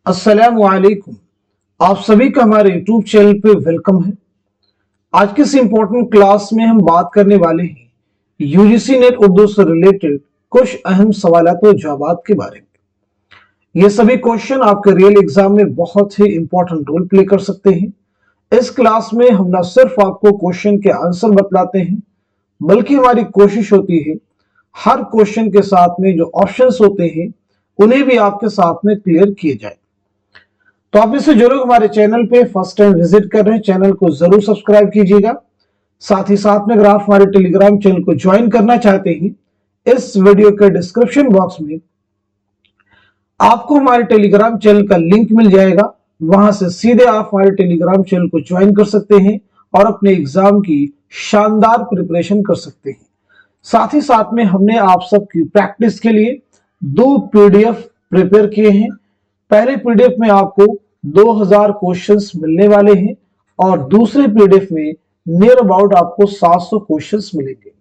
अस्सलामुअलैकुम। आप सभी का हमारे YouTube चैनल पे वेलकम है। आज की इस इम्पोर्टेंट क्लास में हम बात करने वाले हैं यूजीसी नेट उर्दू से रिलेटेड कुछ अहम सवालात और जवाबात के बारे में। ये सभी क्वेश्चन आपके रियल एग्जाम में बहुत ही इंपॉर्टेंट रोल प्ले कर सकते हैं। इस क्लास में हम न सिर्फ आपको क्वेश्चन के आंसर बतलाते हैं, बल्कि हमारी कोशिश होती है हर क्वेश्चन के साथ में जो ऑप्शंस होते हैं उन्हें भी आपके साथ में क्लियर किए जाए। तो आप इससे जो लोग हमारे चैनल पे फर्स्ट टाइम विजिट कर रहे हैं, चैनल को जरूर सब्सक्राइब कीजिएगा। साथ ही साथ में अगर आप हमारे टेलीग्राम चैनल को ज्वाइन करना चाहते हैं, इस वीडियो के डिस्क्रिप्शन बॉक्स में आपको हमारे टेलीग्राम चैनल का लिंक मिल जाएगा। वहां से सीधे आप हमारे टेलीग्राम चैनल को ज्वाइन कर सकते हैं और अपने एग्जाम की शानदार प्रिपरेशन कर सकते हैं। साथ ही साथ में हमने आप सबकी प्रैक्टिस के लिए 2 पीडीएफ प्रिपेयर किए हैं। पहले पीडीएफ में आपको 2000 क्वेश्चंस मिलने वाले हैं और दूसरे पीडीएफ में नियर अबाउट आपको 700 क्वेश्चंस मिलेंगे।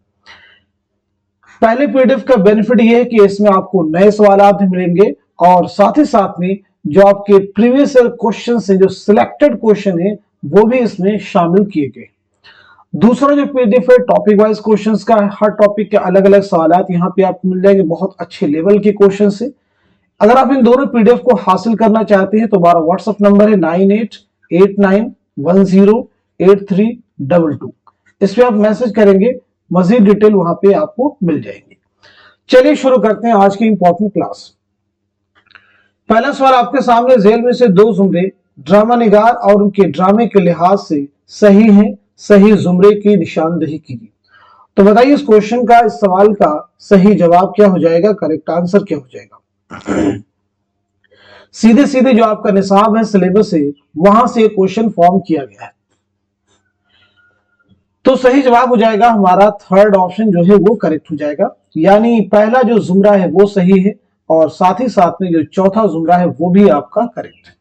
पहले पीडीएफ का बेनिफिट यह है कि इसमें आपको नए सवाल भी मिलेंगे और साथ ही साथ में जो आपके प्रीवियस ईयर क्वेश्चन है, जो सिलेक्टेड क्वेश्चन है, वो भी इसमें शामिल किए गए। दूसरा जो पीडीएफ है टॉपिक वाइज क्वेश्चंस का है। हर टॉपिक के अलग अलग सवाल यहाँ पे आपको मिल जाएंगे, बहुत अच्छे लेवल के क्वेश्चन है। अगर आप इन दोनों पीडीएफ को हासिल करना चाहते हैं तो हमारा व्हाट्सएप नंबर है 9889108322। इस पे आप मैसेज करेंगे, मजीद डिटेल वहां पे आपको मिल जाएंगी। चलिए शुरू करते हैं आज की इंपॉर्टेंट क्लास। पहला सवाल आपके सामने, जेल में से 2 जुमरे ड्रामा निगार और उनके ड्रामे के लिहाज से सही हैं, सही जुमरे की निशानदेही कीजिए। तो बताइए इस क्वेश्चन का, इस सवाल का सही जवाब क्या हो जाएगा, करेक्ट आंसर क्या हो जाएगा। सीधे सीधे जो आपका निसाब है, सिलेबस है, वहां से क्वेश्चन फॉर्म किया गया है। तो सही जवाब हो जाएगा हमारा थर्ड ऑप्शन जो है वो करेक्ट हो जाएगा। यानी पहला जो जुमरा है वो सही है और साथ ही साथ में जो चौथा जुमरा है वो भी आपका करेक्ट है।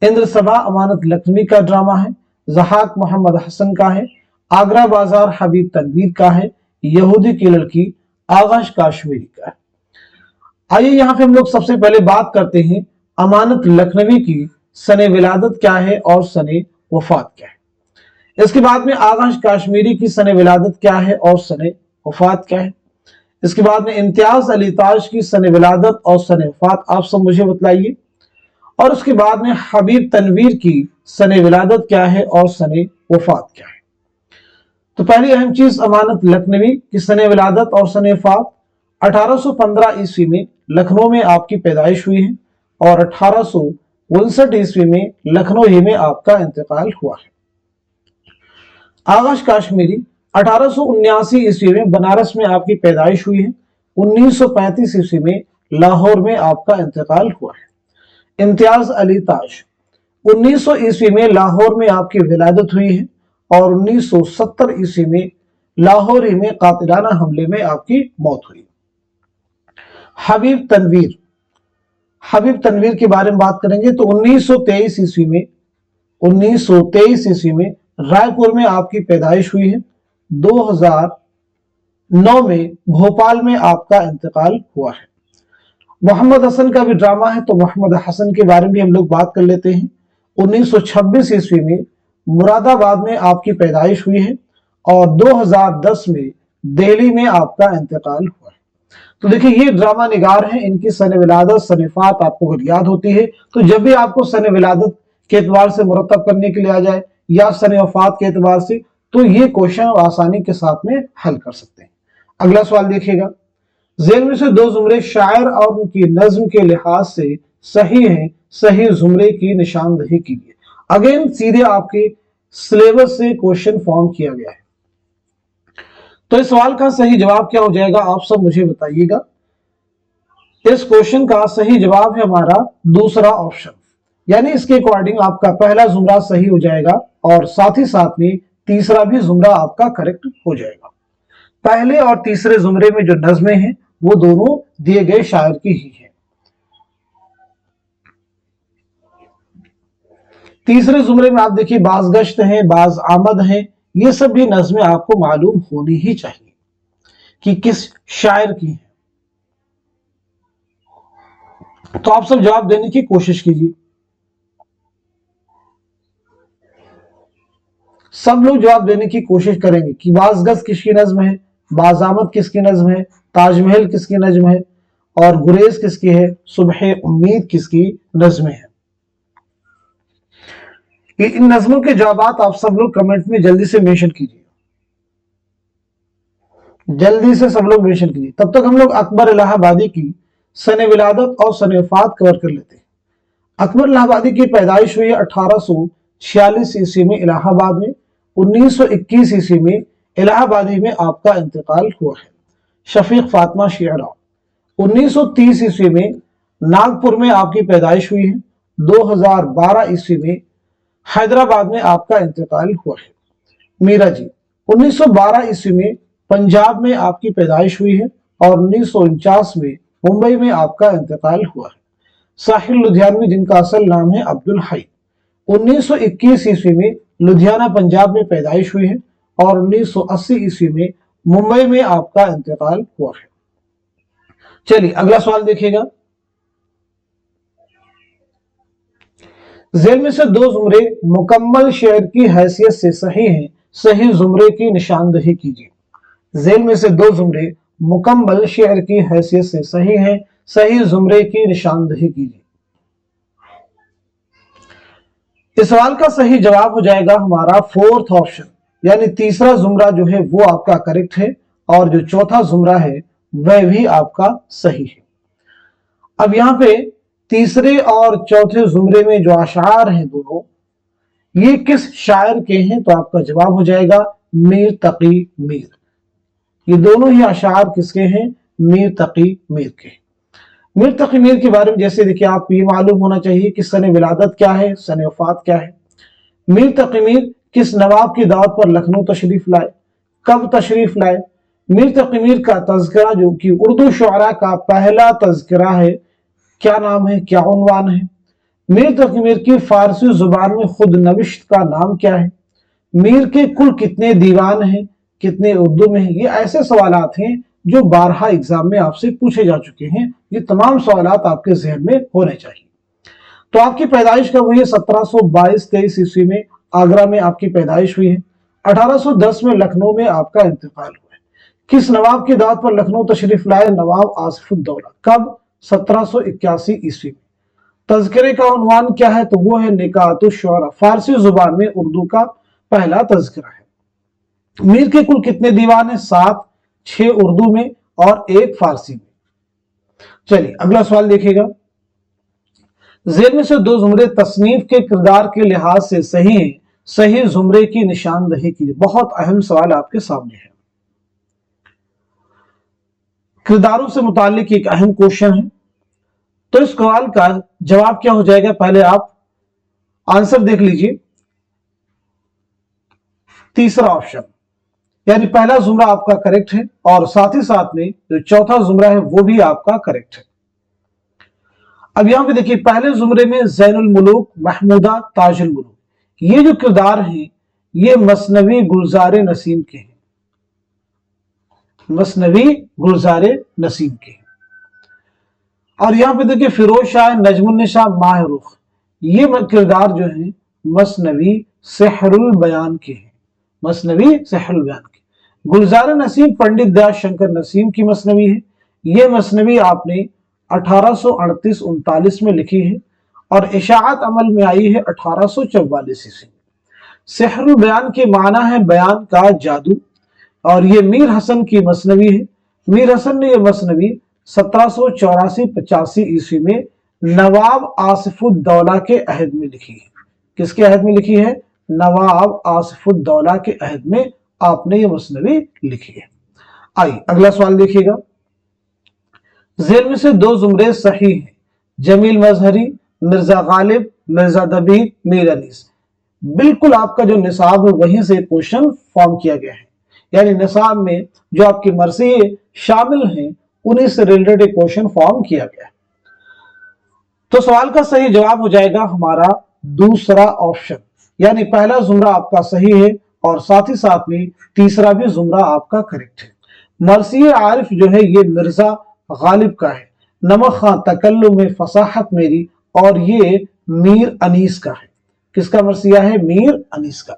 इंद्र सबा अमानत लखनवी का ड्रामा है, जहाक मोहम्मद हसन का है, आगरा बाजार हबीब तनवीर का है, यहूदी की लड़की आगाश काश्मीरी का है। आइए यहाँ पे हम लोग सबसे पहले बात करते हैं अमानत लखनवी की सने विलादत क्या है और सने वफात क्या है। इसके बाद में आगाश काश्मीरी की सने विलादत क्या है और सने वफात क्या है। इसके बाद में इम्तियाज अली ताज की सने विलादत और सने वफात आप सब मुझे बतलाइए। और उसके बाद में हबीब तनवीर की सने विलादत क्या है और सने वफात क्या है। तो पहली अहम चीज, अमानत लखनवी की सने विलादत और सने वफात 1815 ईस्वी में लखनऊ में आपकी पैदाइश हुई है और 1859 ईस्वी में लखनऊ ही में आपका इंतकाल हुआ है। आगाश काश्मीरी 1879 ईस्वी में बनारस में आपकी पैदाइश हुई है, 1935 ईस्वी में लाहौर में आपका इंतकाल हुआ है। इम्तियाज अली ताज 1900 ईस्वी में लाहौर में आपकी विलादत हुई है और 1970 ईस्वी में लाहौर ही में कातिलाना हमले में आपकी मौत हुई। हबीब तनवीर के बारे में बात करेंगे तो 1923 ईस्वी में रायपुर में आपकी पैदाइश हुई है, 2009 में भोपाल में आपका इंतकाल हुआ है। मोहम्मद हसन का भी ड्रामा है, तो मोहम्मद हसन के बारे में हम लोग बात कर लेते हैं। 1926 ईस्वी में मुरादाबाद में आपकी पैदाइश हुई है और 2010 में दिल्ली में आपका इंतकाल हुआ है। तो देखिए ये ड्रामा निगार हैं, इनकी सने विलादत सने वफात आपको अगर याद होती है तो जब भी आपको सने विलादत के एतबार से मुरतब करने के लिए आ जाए या सने वफात के एतबार से, तो ये क्वेश्चन आसानी के साथ में हल कर सकते हैं। अगला सवाल देखिएगा, जेल में से 2 जुमरे शायर और उनकी नज्म के लिहाज से सही हैं, सही जुमरे की निशानदेही कीजिए। अगेन सीधे आपके सिलेबस से क्वेश्चन फॉर्म किया गया है। तो इस सवाल का सही जवाब क्या हो जाएगा, आप सब मुझे बताइएगा। इस क्वेश्चन का सही जवाब है हमारा दूसरा ऑप्शन, यानी इसके अकॉर्डिंग आपका पहला जुमरा सही हो जाएगा और साथ ही साथ में तीसरा भी जुमरा आपका करेक्ट हो जाएगा। पहले और तीसरे जुमरे में जो नज़में हैं वो दोनों दिए गए शायर की ही है। तीसरे जुमरे में आप देखिए बाज गश्त हैं, बाज आमद हैं, ये सब भी नज़में आपको मालूम होनी ही चाहिए कि किस शायर की है। तो आप सब जवाब देने की कोशिश कीजिए। सब लोग जवाब देने की कोशिश करेंगे कि बाज़गज़ किसकी नज्म है, बाज़ामत किसकी नज्म है, ताजमहल किसकी नज्म है और गुरेज किसकी है, सुबह उम्मीद किसकी नज्म है। इन नज्मों के जवाब आप सब लोग कमेंट में जल्दी से मेंशन कीजिए, जल्दी से सब लोग मेंशन कीजिए। तब तक हम लोग अकबर इलाहाबादी की सन विलादत और सन वफात कवर कर लेते हैं। अकबर इलाहाबादी की पैदाइश हुई 1846 ईस्वी में इलाहाबाद में। 1921 ईस्वी में इलाहाबादी में आपका इंतकाल हुआ है। शफीक फातिमा शियरा। 1930 ईस्वी में नागपुर में आपकी पैदाइश हुई है। 2012 ईस्वी में हैदराबाद में आपका इंतकाल हुआ है। मीरा जी 1912 ईस्वी में पंजाब में आपकी पैदाइश हुई है और 1949 में मुंबई में आपका इंतकाल हुआ है। साहिल लुधियानवी जिनका असल नाम है अब्दुल हई। 1921 ईस्वी में लुधियाना पंजाब में पैदाइश हुई है और 1980 ईस्वी में मुंबई में आपका इंतकाल हुआ है। चलिए अगला सवाल देखिएगा। जेल में से दो जुमरे मुकम्मल शेर की हैसियत से सही हैं, सही जुमरे की निशानदही कीजिए। जेल में से दो जुमरे मुकम्मल शेर की हैसियत से सही हैं, सही जुमरे की निशानदही कीजिए। इस सवाल का सही जवाब हो जाएगा हमारा फोर्थ ऑप्शन, यानी तीसरा जुमरा जो है वो आपका करेक्ट है और जो चौथा जुमरा है वह भी आपका सही है। अब यहां पे तीसरे और चौथे जुमरे में जो अशार हैं दोनों, ये किस शायर के हैं? तो आपका जवाब हो जाएगा मीर तकी मीर। ये दोनों ही अशार किसके हैं? मीर तकी मीर के। मीर तकी मीर के बारे में जैसे देखिए आपको ये मालूम होना चाहिए कि सन विलादत क्या है, सन वफात क्या है। मीर तकी मीर किस नवाब की दावत पर लखनऊ तशरीफ लाए, कब तशरीफ लाए। मीर तकी मीर का तज़किरा जो कि उर्दू शुअरा का पहला तज़किरा है, क्या नाम है, क्या उन्वान है। मीर तकी मीर की फारसी जुबान में खुद नविश्त का नाम क्या है। मीर के कुल कितने दीवान हैं, कितने उर्दू में हैं। ये ऐसे सवालात हैं जो बारहा एग्जाम में आपसे पूछे जा चुके हैं। ये तमाम सवालात आपके जहन में होने चाहिए। तो आपकी पैदाइश कब हुई है? 1722-23 ईस्वी में आगरा में आपकी पैदाइश हुई है। 1810 में लखनऊ में आपका इंतकाल हुआ है। किस नवाब की दावत पर लखनऊ तशरीफ लाए? नवाब आसिफुद्दौला। कब? 1781 ईस्वी में। तज़किरे का उन्वान क्या है? तो वो है निकातुश्शुअरा, फारसी जुबान में उर्दू का पहला तज़किरा है। मीर के कुल कितने दीवान है? 7, 6 उर्दू में और 1 फारसी में। चलिए अगला सवाल देखिएगा। जेल में से दो जुमरे तसनीफ के किरदार के लिहाज से सही हैं, सही जुमरे की निशानदही कीजिए। बहुत अहम सवाल आपके सामने है, किरदारों से मुताल्लिक एक अहम क्वेश्चन है। तो इस सवाल का जवाब क्या हो जाएगा? पहले आप आंसर देख लीजिए। तीसरा ऑप्शन, यानी पहला जुमरा आपका करेक्ट है और साथ ही साथ में जो चौथा जुमरा है वो भी आपका करेक्ट है। अब यहां पे देखिए पहले जुमरे में ज़ैनुल मुलूक, महमूदा, ताजुल मुलूक, ये जो किरदार हैं ये मसनवी गुलजार नसीम के हैं, मसनवी गुलजार नसीम के हैं। और यहां पे देखिए फिरोज शाह, नजमुन्निसा, माहरुख, ये किरदार जो है मसनवी सेहरुल बयान के हैं, मसनवी सेहरुल बयान के। गुलजार नसीम पंडित दयाल शंकर नसीम की मसनवी है। ये मसनवी आपने 1838-39 में लिखी है और इशाअत अमल में आई है 1844 ईस्वी में। सेहरुल बयान के माना है बयान का जादू और ये मीर हसन की मसनवी है। मीर हसन ने यह मसनवी 1784-85 ईस्वी में नवाब आसिफुद्दौला के अहद में लिखी है। किसके अहद में लिखी है? नवाब आसिफुद्दौला के अहद में आपने ये मसनवी लिखी है। आइए अगला सवाल देखिएगा। जेल में से दो जुमरे सही हैं, जमील मजहरी, मिर्जा गालिब, मिर्जा दबीर, मीर अनीस। बिल्कुल आपका जो निसाब है वहीं से क्वेश्चन फॉर्म किया गया है, यानी निसाब में जो आपकी मर्सी शामिल हैं उन्हीं से रिलेटेड एक क्वेश्चन फॉर्म किया गया है। तो सवाल का सही जवाब हो जाएगा हमारा दूसरा ऑप्शन, यानी पहला जुमरा आपका सही है और साथ ही साथ में तीसरा भी जुमरा आपका करेक्ट है। मर्सी आरिफ जो है ये मिर्जा गालिब का है। नमक खां तकल्लुम में फसाहत मेरी, और ये मीर अनीस का है। किसका मरसिया है? मीर अनीस का।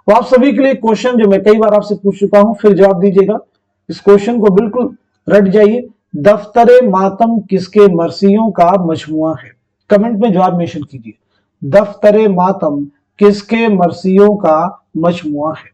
वो आप सभी के लिए क्वेश्चन जो मैं कई बार आपसे पूछ चुका हूं, फिर जवाब दीजिएगा। इस क्वेश्चन को बिल्कुल रट जाइए। दफ्तरे मातम किसके मरसियों का मजमुआ है? कमेंट में जवाब मेंशन कीजिए। दफ्तरे मातम किसके मरसियों का मजमुआ है?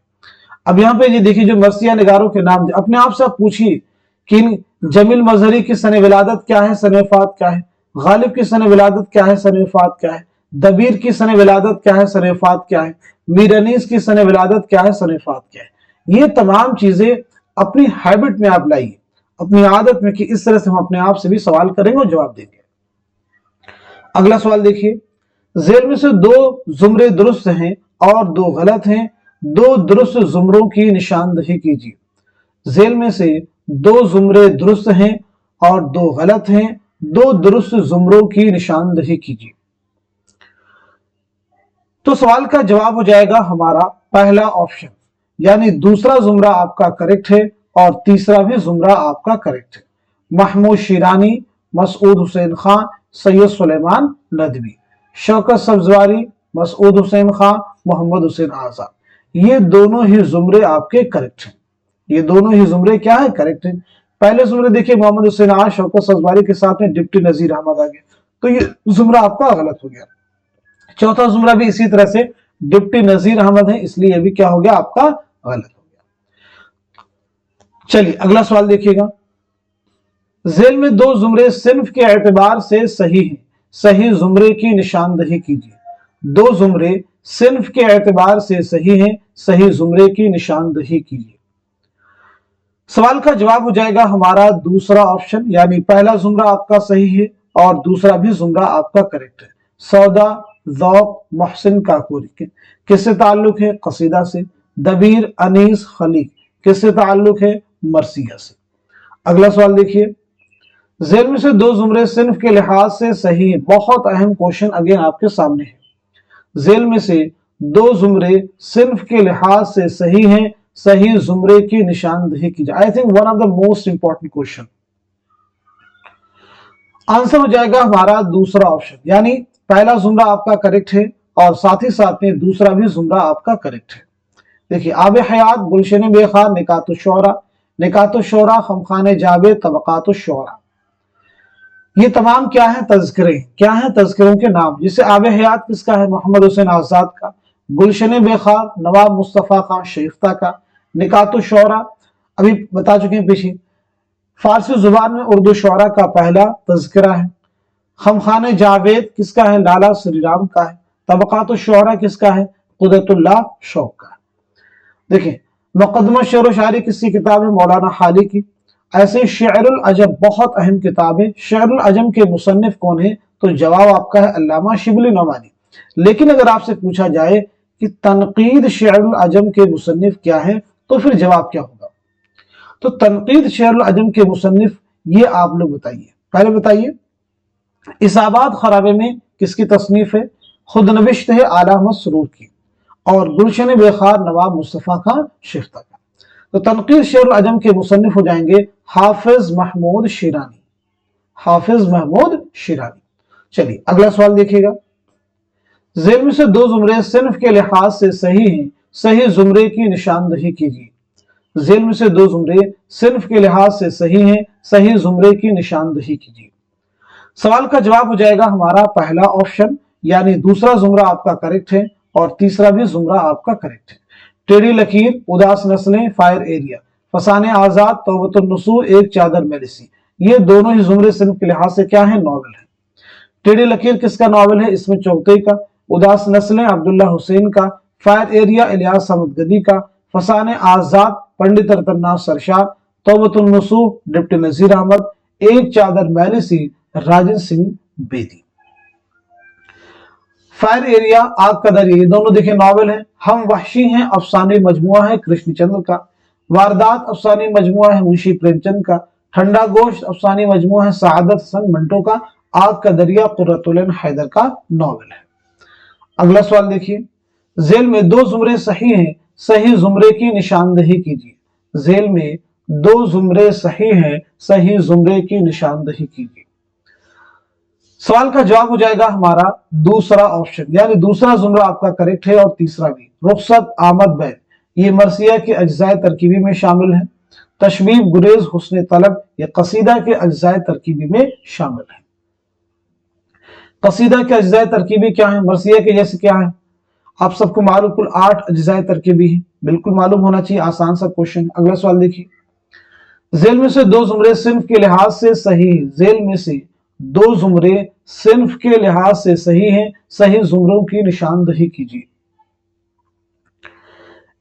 अब यहाँ पे ये देखिए जो मरसिया निगारों के नाम, अपने आप से आप पूछिए कि जमील मजहरी की सने विलादत क्या है, सने वफात क्या है? गालिब की सने विलादत क्या है, सने वफात क्या है? दबीर की सने विलादत क्या है, सने वफात क्या है? मीर अनीस की सने विलादत क्या है, सने वफात क्या है? ये तमाम चीजें अपनी हैबिट में आप लाइए, अपनी आदत में, कि इस तरह से हम अपने आप से भी सवाल करेंगे और जवाब देंगे। अगला सवाल देखिए, जेल में से दो जुमरे दुरुस्त हैं और दो गलत हैं, दो दुरुस्त जुमरों की निशानदही कीजिए। जेल में से दो जुमरे दुरुस्त हैं और दो गलत हैं, दो दुरुस्त जुमरों की निशानदही कीजिए। तो सवाल का जवाब हो जाएगा हमारा पहला ऑप्शन, यानी दूसरा जुमरा आपका करेक्ट है और तीसरा भी जुमरा आपका करेक्ट है। महमूद शिरानी, मसूद हुसैन खान, सैयद सुलेमान नदवी, शौकत सब्जवारी, मसूद हुसैन खान, मोहम्मद हुसैन आजाद, ये दोनों ही जुमरे आपके करेक्ट हैं। ये दोनों ही जुमरे क्या है? करेक्ट है। पहले जुमरे देखिए मोहम्मद हुसैन आजाद, शौकत सब्जवारी के साथ में डिप्टी नजीर अहमद आ गया, तो ये जुमरा आपका गलत हो गया। चौथा जुमरा भी इसी तरह से डिप्टी नजीर अहमद है, इसलिए ये भी क्या हो गया? आपका गलत हो गया। चलिए अगला सवाल देखिएगा। जेल में दो जुमरे सिन्फ के एतबार से सही हैं, सही जुमरे की निशानदही कीजिए। दो जुमरे सिन्फ के एतबार से सही हैं, सही जुमरे की निशानदही कीजिए। सवाल का जवाब हो जाएगा हमारा दूसरा ऑप्शन, यानी पहला जुमरा आपका सही है और दूसरा भी जुमरा आपका करेक्ट है। सौदा, ज़ौक, मोहसिन काकोरी किससे ताल्लुक है? कसीदा से। दबीर, अनीस, खलीक किससे ताल्लुक है? मरसिया से। अगला सवाल देखिए, जेल में से दो जुमरे सिन्फ के लिहाज से सही है। बहुत अहम क्वेश्चन अगेन आपके सामने है। जेल में से दो जुमरे सिन्फ के लिहाज से सही हैं, सही जुमरे की निशानदही कीजिए। I think one of the most important question. Answer हो जाएगा हमारा दूसरा ऑप्शन, यानी पहला जुमरा आपका करेक्ट है और साथ ही साथ में दूसरा भी जुमरा आपका करेक्ट है। देखिए, आब हयात, गुलशन बेखार, निकातुश्शोरा, निकातुश्शोरा, खमखाने जावेद, तबकातुश्शोरा, ये तमाम क्या है? तज़किरे। क्या है? तज़किरों के नाम। जिसे आब हयात किसका है? मोहम्मद हुसैन आजाद का। गुलशन बेखार, नवाब मुस्तफ़ा खान शेख्ता का। निकातुश्शोरा अभी बता चुके हैं पीछे, फारसी जुबान में उर्दू शोरा का पहला तज़किरा है। खमखाने जावेद किसका है? लाला श्रीराम का है। तबकातुश्शोरा किसका है? कुदरतुल्लाह शौक का। देखिए, मुक़द्दमा शेर व शायरी किसकी किताब है? मौलाना हाली की। ऐसे शेरुल अजम बहुत अहम किताब है। शेरुल अजम के मुसन्निफ कौन है? तो जवाब आपका है अल्लामा शिबली नोमानी। लेकिन अगर आपसे पूछा जाए कि तनकीद शेरुल अजम के मुसन्निफ क्या है, तो फिर जवाब क्या होगा? तो तनकीद शेरुल अजम के मुसन्निफ ये आप लोग बताइए। पहले बताइए, इसाबात खराबे में किसकी तसनीफ है? खुद नविश्त है आला अहमद सुरूर की, और गुलशन बेखार नवाब मुस्तफ़ा खान शेख्ता का। तो तनकीद शेरुल अजम के मुसन्निफ हो जाएंगे हाफिज महमूद शिरानी। हाफिज महमूद शिरानी। चलिए अगला सवाल देखिएगा। जेल में से दो जुमरे सिन्फ के लिहाज से सही हैं, सही जुमरे की निशानदही कीजिए। जेल में से दो जुमरे सिन्फ के लिहाज से सही हैं, सही जुमरे की निशानदही कीजिए। सवाल का जवाब हो जाएगा हमारा पहला ऑप्शन, यानी दूसरा जुमरा आपका करेक्ट है और तीसरा भी जुमरा आपका करेक्ट है। टेढ़ी लकीर, उदास नस्लें, फायर एरिया, फसाने आजाद, तौबतुन्नुसूर, एक चादर मेलिसी, ये दोनों ही जुमरे सिन्फ के लिहाज से क्या है? नॉवल है। टेढ़ी लकीर किसका नॉवल है? इसमें चौथई का। उदास नस्लें अब्दुल्ला हुसैन का। फायर एरिया इलियास अहमद गदी का। फसाने आजाद पंडित रतननाथ सरशार। तौबतुन्नुसूर डिप्टी नजीर अहमद। एक चादर मेलिसी राजन सिंह बेदी। फायर एरिया, आग का दरिया, ये दोनों देखिए नॉवेल है। हम वहशी हैं अफसाने मजमुआ है कृष्णचंद्र का। वारदात अफसाने मजमुआ है मुंशी प्रेमचंद का। ठंडा गोश्त अफसाने मजमुआ है सआदत हसन मंटो का। आग का दरिया कुर्रतुल ऐन हैदर का नॉवेल है। अगला सवाल देखिए, जेल में दो जुमरे सही हैं, सही जुमरे की निशानदही कीजिए। जेल में दो जुमरे सही हैं, सही जुमरे की निशानदही कीजिए। सवाल का जवाब हो जाएगा हमारा दूसरा ऑप्शन, यानी दूसरा जुमरा आपका करेक्ट है और तीसरा भी। रुखसत, आमद, बैन ये मरसिया के अज्जाए तरकीबी में शामिल है। तशबीब, गुरेज, हुस्न तलब ये कसीदा के अज्जाए तरकीबी में शामिल है। कसीदा के अज्जाए तरकीबी क्या है, मरसिया के जैसे क्या है, आप सबको मालूम, कुल 8 अज्जाए तरकीबी है, बिल्कुल मालूम होना चाहिए, आसान सा क्वेश्चन। अगला सवाल देखिए, जेल में से दो जुमरे सिन्फ के लिहाज से सही, जेल में से दो जुमरे सिन्फ के लिहाज से सही हैं, सही जुमरों की निशानदही कीजिए।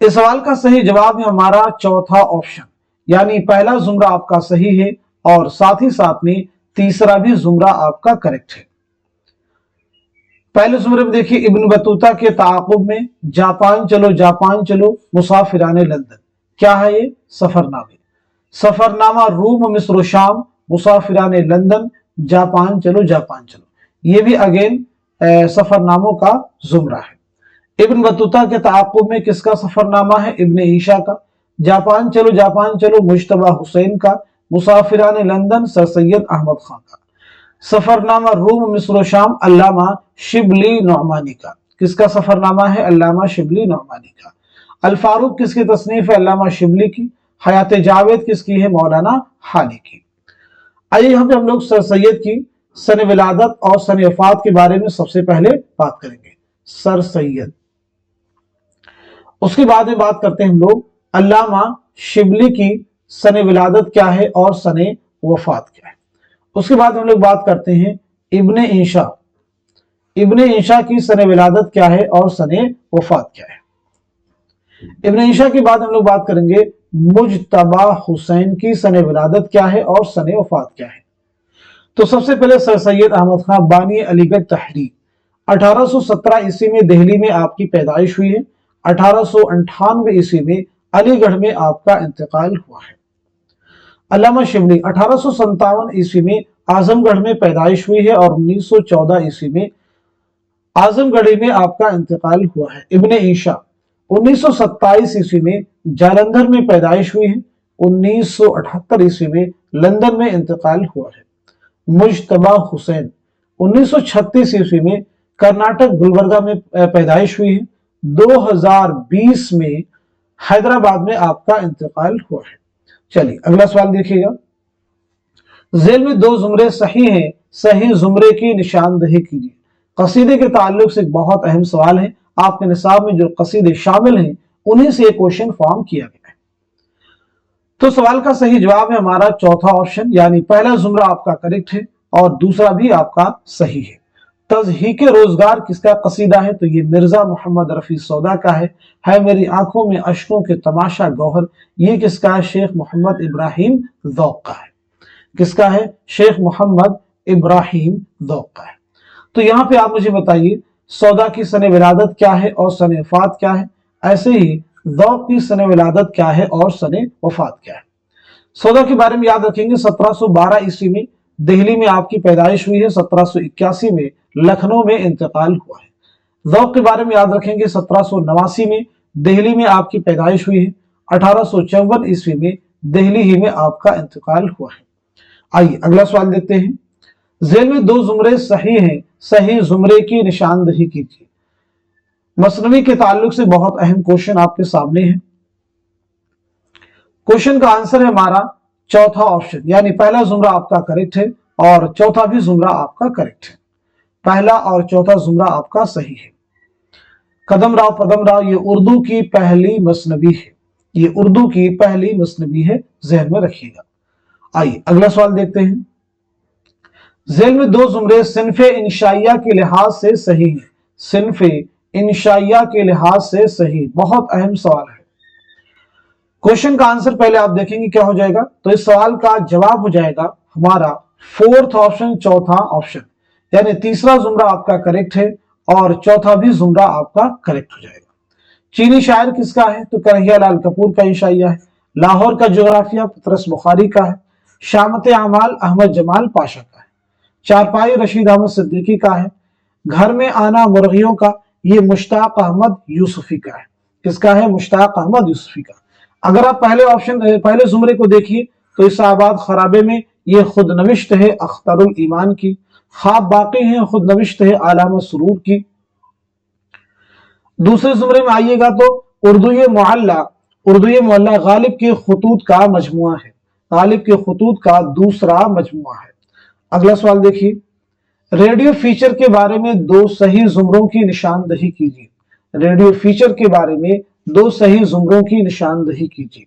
इस सवाल का सही जवाब है हमारा चौथा ऑप्शन, यानी पहला जुमरा आपका सही है और साथ ही साथ में तीसरा भी जुमरा आपका करेक्ट है। पहले जुमरे में देखिए, इब्न बतूता के ताक़ुब में जापान चलो जापान चलो मुसाफिराने लंदन, क्या है ये, सफरनामे। सफरनामा रूम, मिस्र, शाम, मुसाफिराने लंदन, जापान चलो जापान चलो, ये भी अगेन सफरनामों का जुमरा है। इब्न बतूता के ताक़ुब में किसका सफरनामा है, इब्न ईशा का। जापान चलो मुज्तबा हुसैन का। मुसाफिराने लंदन सर सैयद अहमद खान का। सफरनामा रूम, मिस्र, शाम अल्लामा शिबली नौमानी का। किसका सफरनामा है, अल्लामा शिबली नौमानी का। अल फारूक किसकी तसनीफ है, अल्लामा शिबली की। हयात जावेद किसकी है, मौलाना हाली की। आइए हम लोग सर सैयद की सन विलादत और सन वफात के बारे में सबसे पहले बात करेंगे, सर सैयद। उसके बाद में बात करते हैं हम लोग अल्लामा शिबली की सन विलादत क्या है और सन वफात क्या है। उसके बाद हम लोग बात करते हैं इब्ने ईशा, इब्ने ईशा की सन विलादत क्या है और सन वफात क्या है। इब्ने ईशा के बाद हम लोग बात करेंगे मुज्तबा हुसैन की सन विलादत क्या है और सन वफात क्या है। तो सबसे पहले सर सैयद अहमद खान बानी अलीगढ़ तहरीक, 1817 ईस्वी में दिल्ली में आपकी पैदाइश हुई है। 1898 ईस्वी में अलीगढ़ में आपका इंतकाल हुआ है। अल्लामा शिबली 1857 ईस्वी में आजमगढ़ में पैदाइश हुई है और 1914 ईस्वी में आजमगढ़ में आपका इंतकाल हुआ है। इब्ने ईशा 1927 ईस्वी में जालंधर में पैदाइश हुई है। 1978 ईस्वी में लंदन में इंतकाल हुआ है। मुज्तबा हुसैन 1936 ईस्वी में कर्नाटक गुलबर्गा में पैदाइश हुई है। 2020 में हैदराबाद में आपका इंतकाल हुआ है। चलिए अगला सवाल देखिएगा, जेल में दो जुमरे सही हैं, सही जुमरे की निशानदही कीजिए। कसीदे के ताल्लुक से एक बहुत अहम सवाल है, आपके निसाब में जो कसीदे शामिल हैं उन्हीं से क्वेश्चन फॉर्म किया गया है। तो सवाल का सही जवाब है हमारा चौथा ऑप्शन, यानी पहला जुमरा आपका करेक्ट है और दूसरा भी आपका सही है। तज़हीक रोजगार किसका कसीदा है, तो ये मिर्जा मोहम्मद रफी सौदा का है मेरी आंखों में अश्कों के तमाशा गौहर, ये किसका है, शेख मोहम्मद इब्राहिम ज़ौक़ का है। किसका है, शेख मोहम्मद इब्राहिम ज़ौक़ का है। तो यहाँ पे आप मुझे बताइए सौदा की सन विलादत क्या है और सन वफात क्या है, ऐसे ही ज़ौक़ की सन विलादत क्या है और सन वफात क्या है। सौदा के बारे में याद रखेंगे 1712 ईस्वी में दिल्ली में आपकी पैदाइश हुई है। 1781 में लखनऊ में इंतकाल हुआ है। ज़ौक़ के बारे में याद रखेंगे 1789 में दिल्ली में आपकी पैदाइश हुई है। 1854 ईस्वी में दिल्ली ही में आपका इंतकाल हुआ है। आइए अगला सवाल देखते हैं, जेल में दो जुमरे सही हैं, सही जुमरे की निशानदही कीजिए। मसनवी के ताल्लुक से बहुत अहम क्वेश्चन आपके सामने है। क्वेश्चन का आंसर है हमारा चौथा ऑप्शन, यानी पहला जुमरा आपका करेक्ट है और चौथा भी जुमरा आपका करेक्ट है। पहला और चौथा जुमरा आपका सही है। कदम राव ये उर्दू की पहली मसनवी है, ये उर्दू की पहली मसनवी है, जहन में रखिएगा। आइए अगला सवाल देखते हैं, जेल में दो जुमरे सिन्फे इंशाइया के लिहाज से सही है। सिन्फे इंशाइया के लिहाज से सही, बहुत अहम सवाल है। क्वेश्चन का आंसर पहले आप देखेंगे क्या हो जाएगा, तो इस सवाल का जवाब हो जाएगा हमारा फोर्थ ऑप्शन, चौथा ऑप्शन, यानी तीसरा जुमरा आपका करेक्ट है और चौथा भी जुमरा आपका करेक्ट हो जाएगा। चीनी शायर किसका है, तो कन्हैया लाल कपूर का इंशाइया है। लाहौर का जोग्राफिया पतरस बुखारी का है। शामत अमाल अहमद जमाल पाशा का है। चारपाई रशीद अहमद सिद्दीकी का है। घर में आना मुर्गियों का, ये मुश्ताक अहमद यूसुफी का है। किसका है, मुश्ताक अहमद यूसुफी का। अगर आप पहले जुमरे को देखिए तो इस्लामाबाद खराबे में ये खुद नविश्त है अख्तरुल ईमान की। ख्वाब बाकी हैं, खुद नविश्त है आलाम सुरूर की। दूसरे जुमरे में आइएगा तो उर्दू मुअल्ला गालिब के खुतूत का मजमुआ है, गालिब के खुतूत का दूसरा मजमुआ है। अगला सवाल देखिए, रेडियो फीचर के बारे में दो सही जुमरों की निशानदही कीजिए। रेडियो फीचर के बारे में दो सही जुमरों की निशानदही कीजिए।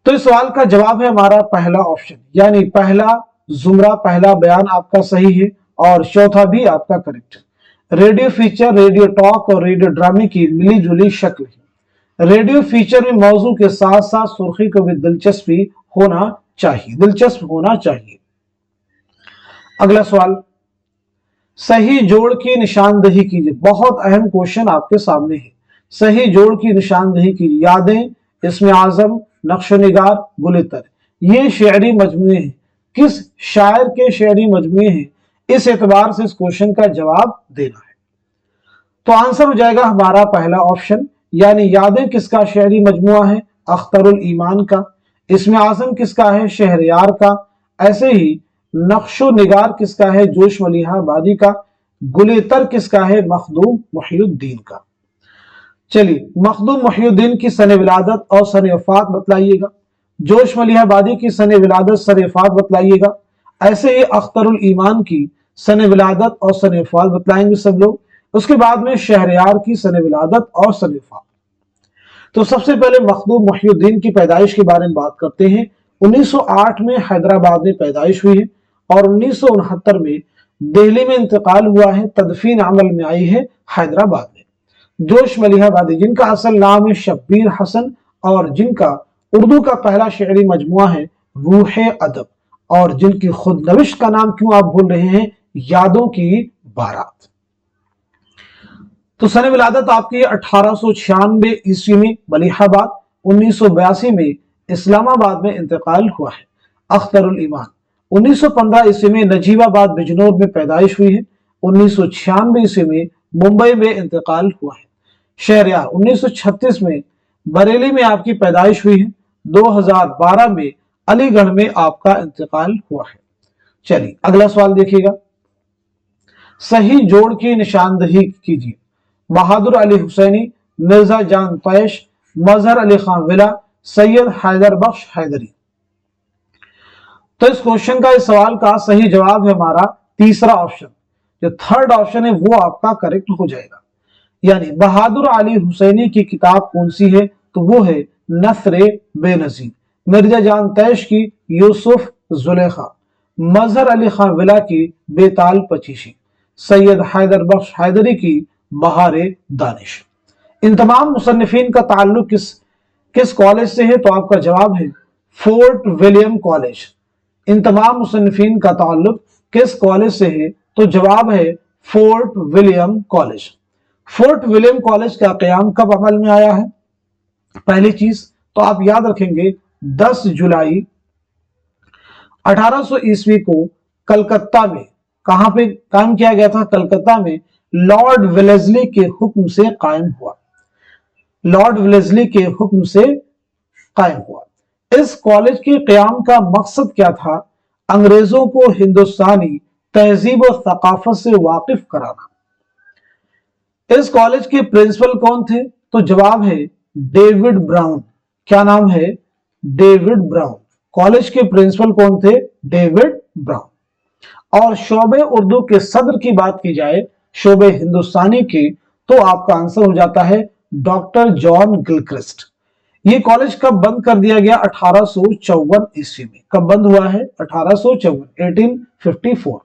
तो इस सवाल का जवाब है हमारा पहला ऑप्शन, यानी पहला जुमरा, पहला बयान आपका सही है और चौथा भी आपका करेक्ट है। रेडियो फीचर रेडियो टॉक और रेडियो ड्रामे की मिली जुली शक्ल है। रेडियो फीचर में मौजू के साथ साथ सुर्खी को भी दिलचस्प होना चाहिए। अगला सवाल, सही जोड़ की निशानदही कीजिए। बहुत अहम क्वेश्चन आपके सामने है। सही जोड़ की निशानदही कीजिए। यादें, इस्म आजम, नक्शो निगार, गुलितर, ये शेरी मजमुए हैं। किस शायर के शेरी मजमुए हैं, इस एतबार से इस क्वेश्चन का जवाब देना है। तो आंसर हो जाएगा हमारा पहला ऑप्शन, यानी यादें किसका शेरी मजमुआ है, अख्तरुल ईमान का। इस्म आजम किसका है, शहरयार का। ऐसे ही नक्शो निगार किसका है, जोश मलिहा आबादी का। गुलेतर किसका है, मखदूम मुहियुद्दीन का। चलिए, मखदूम मुहियुद्दीन की सने विलादत और सने वफात बतलाइएगा। जोश मलिहा आबादी की सने विलादत, सने वफात बतलाइएगा। ऐसे ही अख्तरुल ईमान की सने विलादत और सने वफात बतलाएंगे सब लोग। उसके बाद में शहरयार की सने विलादत और सने वफात। तो सबसे पहले मखदूम मुहियुद्दीन की पैदाइश के बारे में बात करते हैं। 1908 में हैदराबाद में पैदाइश हुई है और 1969 में दिल्ली में इंतकाल हुआ है। तदफीन अमल में आई है हैदराबाद में। जोश मलिहा आबादी, जिनका असल नाम है शब्बीर हसन और जिनका उर्दू का पहला शेरी मजमुआ है रूह अदब, और जिनकी खुद नविश का नाम क्यों आप भूल रहे हैं, यादों की बारात। तो सने विलादत आपकी 1896 ईस्वी में मलिहाबाद, 1982 में इस्लामाबाद में इंतकाल हुआ है। अख्तरुल ईमान 1915 ईस्वी में नजीबाबाद बिजनौर में पैदाइश हुई है। 1996 ईस्वी में मुंबई में इंतकाल हुआ है। शहरयार 1936 में बरेली में आपकी पैदाइश हुई है। 2012 में अलीगढ़ में आपका इंतकाल हुआ है। चलिए अगला सवाल देखिएगा, सही जोड़ की निशानदही कीजिए। बहादुर अली हुसैनी, मिर्जा जान तैश, मजहर अली खान विला, सैयद हैदर बख्श हैदरी। तो इस क्वेश्चन का, इस सवाल का सही जवाब है हमारा तीसरा ऑप्शन। जो थर्ड ऑप्शन है वो आपका करेक्ट हो जाएगा। यानी बहादुर अली हुसैनी की किताब कौन सी है, तो वो है नसरे बेनजीर। मिर्जा जान तैश की यूसुफ जुलेखा, मजहर अली खान विला की बेताल पचीशी, सैयद हैदर बख्श हैदरी की बहारे दानिश। इन तमाम मुसन्निफीन का ताल्लुक किस कॉलेज से है, तो आपका जवाब है फोर्ट विलियम कॉलेज। इन तमाम मुसन्निफीन का ताल्लुक किस कॉलेज से है, तो जवाब है fort William college. Fort William college का क़याम कब अमल में आया है? पहली चीज तो आप याद रखेंगे 10 जुलाई 1800 ईस्वी को कलकत्ता में, कहां पे कायम किया गया था? कलकत्ता में लॉर्ड वेलेस्ली के हुक्म से कायम हुआ। लॉर्ड वेलेस्ली के हुक्म से कायम हुआ। इस कॉलेज के क़याम का मकसद क्या था? अंग्रेजों को हिंदुस्तानी तहजीब और सकाफत से वाकिफ कराना। इस कॉलेज के प्रिंसिपल कौन थे? तो जवाब है डेविड ब्राउन। क्या नाम है? David brown. कॉलेज के प्रिंसिपल कौन थे? David brown. और शोबे उर्दू के सदर की बात की जाए, शोबे हिंदुस्तानी की, तो आपका आंसर हो जाता है डॉक्टर जॉन गिलक्रिस्ट। ये कॉलेज कब बंद कर दिया गया? 1854 ईस्वी में। कब बंद हुआ है? 1854, 1854।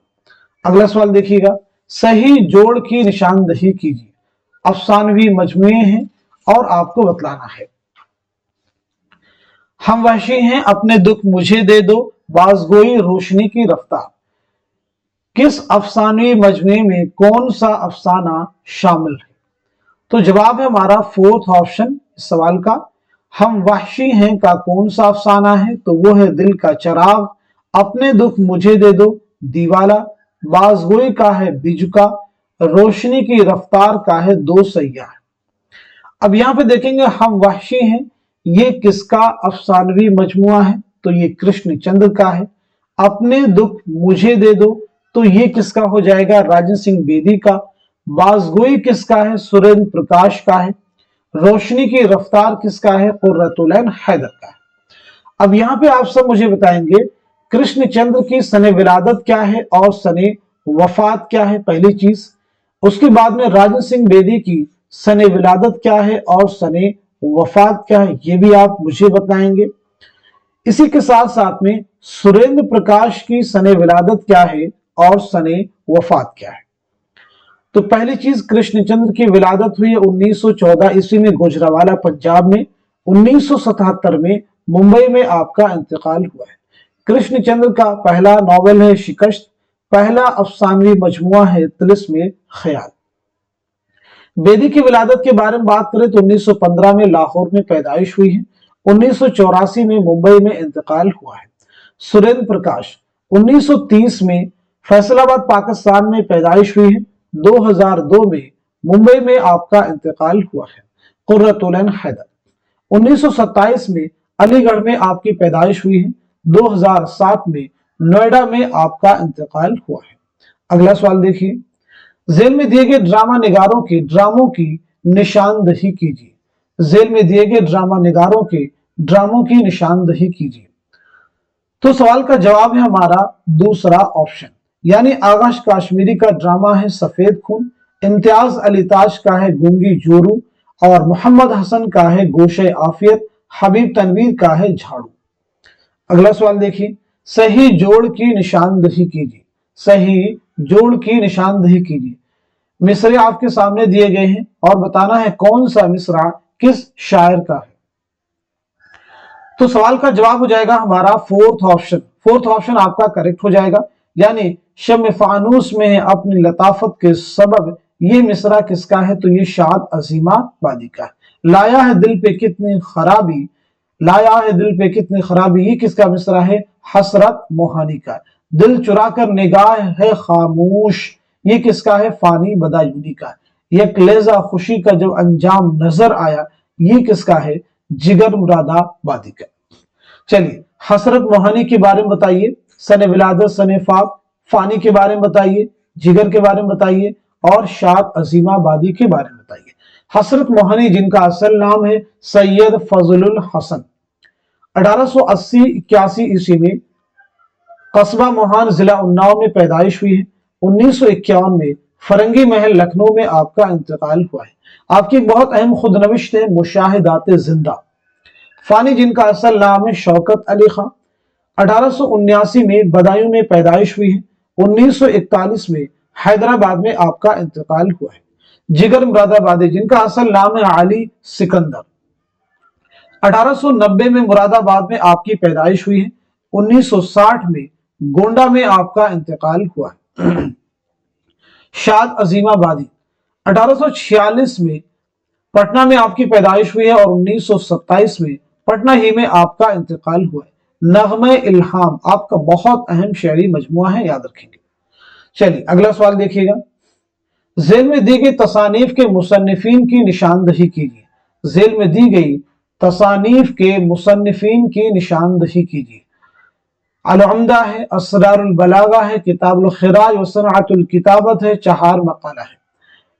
अगला सवाल देखिएगा, सही जोड़ की निशानदही कीजिए। अफसानवी मजमुए हैं और आपको बतलाना है। हम वहशी हैं, अपने दुख मुझे दे दो, बाजगोई रोशनी की रफ्तार। किस अफसानवी मजमुए में कौन सा अफसाना शामिल है? तो जवाब है हमारा फोर्थ ऑप्शन इस सवाल का। हम वहशी हैं का कौन सा अफसाना है? तो वो है दिल का चराग, अपने दुख मुझे दे दो दीवाला, बाजगोई का है बिजुका, रोशनी की रफ्तार का है दो सैयाह। अब यहां पे देखेंगे हम वहशी हैं, ये किसका अफसानवी मजमुआ है? तो ये कृष्णचंद्र का है। अपने दुख मुझे दे दो, तो ये किसका हो जाएगा? राजन सिंह बेदी का। बाज़गोई किसका है? सुरेंद्र प्रकाश का है। रोशनी की रफ्तार किसका है? कुर्रतुल ऐन हैदर का है। अब यहाँ पे आप सब मुझे बताएंगे कृष्णचंद्र की सने विलादत क्या है और सने वफात क्या है, पहली चीज। उसके बाद में राजन सिंह बेदी की सने विलादत क्या है और सने वफात क्या है, ये भी आप मुझे बताएंगे। इसी के साथ साथ में सुरेंद्र प्रकाश की सने विलादत क्या है और सने वफात क्या है। तो पहली चीज, कृष्णचंद्र की विलादत हुई है 1914 ईस्वी में गुजरावाला पंजाब में। 1977 में मुंबई में आपका इंतकाल हुआ है। कृष्णचंद्र का पहला नॉवेल है शिकस्त, पहला अफसानवी मजमुआ है तिलिस्मे ख्याल। बेदी की विलादत के बारे में बात करें तो 1915 में लाहौर में पैदाइश हुई है। 1984 में मुंबई में इंतकाल हुआ है। सुरेंद्र प्रकाश 1930 में फैसलाबाद पाकिस्तान में पैदाइश हुई है। 2002 में मुंबई में आपका इंतकाल हुआ है। कुर्रतुल ऐन हैदर 1927 में अलीगढ़ में आपकी पैदाइश हुई है। 2007 में नोएडा में आपका इंतकाल हुआ है। अगला सवाल देखिए, जेल में दिए गए ड्रामा निगारों के ड्रामों की निशानदही कीजिए। जेल में दिए गए ड्रामा निगारों के ड्रामों की निशानदही कीजिए। तो सवाल का जवाब है हमारा दूसरा ऑप्शन, यानी आगाश काश्मीरी का ड्रामा है सफेद खून, इम्तियाज अली ताज का है गूंगी जोरू और मोहम्मद हसन का है गोशे आफियत, हबीब तनवीर का है झाड़ू। अगला सवाल देखिए, सही जोड़ की निशानदही कीजिए। सही जोड़ की निशानदही कीजिए। मिसरे आपके सामने दिए गए हैं और बताना है कौन सा मिसरा किस शायर का है। तो सवाल का जवाब हो जाएगा हमारा फोर्थ ऑप्शन। फोर्थ ऑप्शन आपका करेक्ट हो जाएगा, यानी शम फानूस में अपनी लताफत के सबब, ये मिसरा किसका है? तो ये शाद अजीमाबादी का है। लाया है दिल पे कितनी खराबी, लाया है दिल पे कितनी खराबी, ये किसका मिसरा है? हसरत मोहानी का। दिल चुरा कर निगाह है खामोश, ये किसका है? फानी बदायूनी का। ये कलेजा खुशी का जब अंजाम नजर आया, ये किसका है? जिगर मुरादाबादी का। चलिए, हसरत मोहानी के बारे में बताइए, सने विलादत, सने फानी के बारे में बताइए, जिगर के बारे में बताइए और शाद अजीमाबादी के बारे में बताइए। हसरत मोहानी जिनका असल नाम है सैयद फजलुल हसन, 1880-81 ईस्वी में कस्बा मोहान जिला उन्नाव में पैदाइश हुई है। 1951 में फरंगी महल लखनऊ में आपका इंतकाल हुआ है। आपकी एक बहुत अहम खुदनविश्त है मुशाहिदात जिंदा। फानी जिनका असल नाम है शौकत अली खां, 1879 में बदायूं में पैदाइश हुई है। 1941 में हैदराबाद में आपका इंतकाल हुआ है। जिगर मुरादाबादी जिनका असल नाम है अली सिकंदर, 1890 में मुरादाबाद में आपकी पैदाइश हुई है। 1960 में गोंडा में आपका इंतकाल हुआ है। शाद अजीमाबादी 1846 में पटना में आपकी पैदाइश हुई है और 1927 में पटना ही में आपका इंतकाल हुआ है। नगमे इल्हाम आपका बहुत अहम शेरी मजमुआ है, याद रखेंगे। चलिए अगला सवाल देखिएगा, जेल में दी गई तसानीफ के मुसन्निफीन की निशानदही कीजिए। जेल में दी गई तसानीफ के मुसन्निफीन की निशानदही कीजिए। अल-उम्दा है, असरारुल बलागा है, किताबुल खिराज व सनअतुल किताबत है, चहार मकाला है।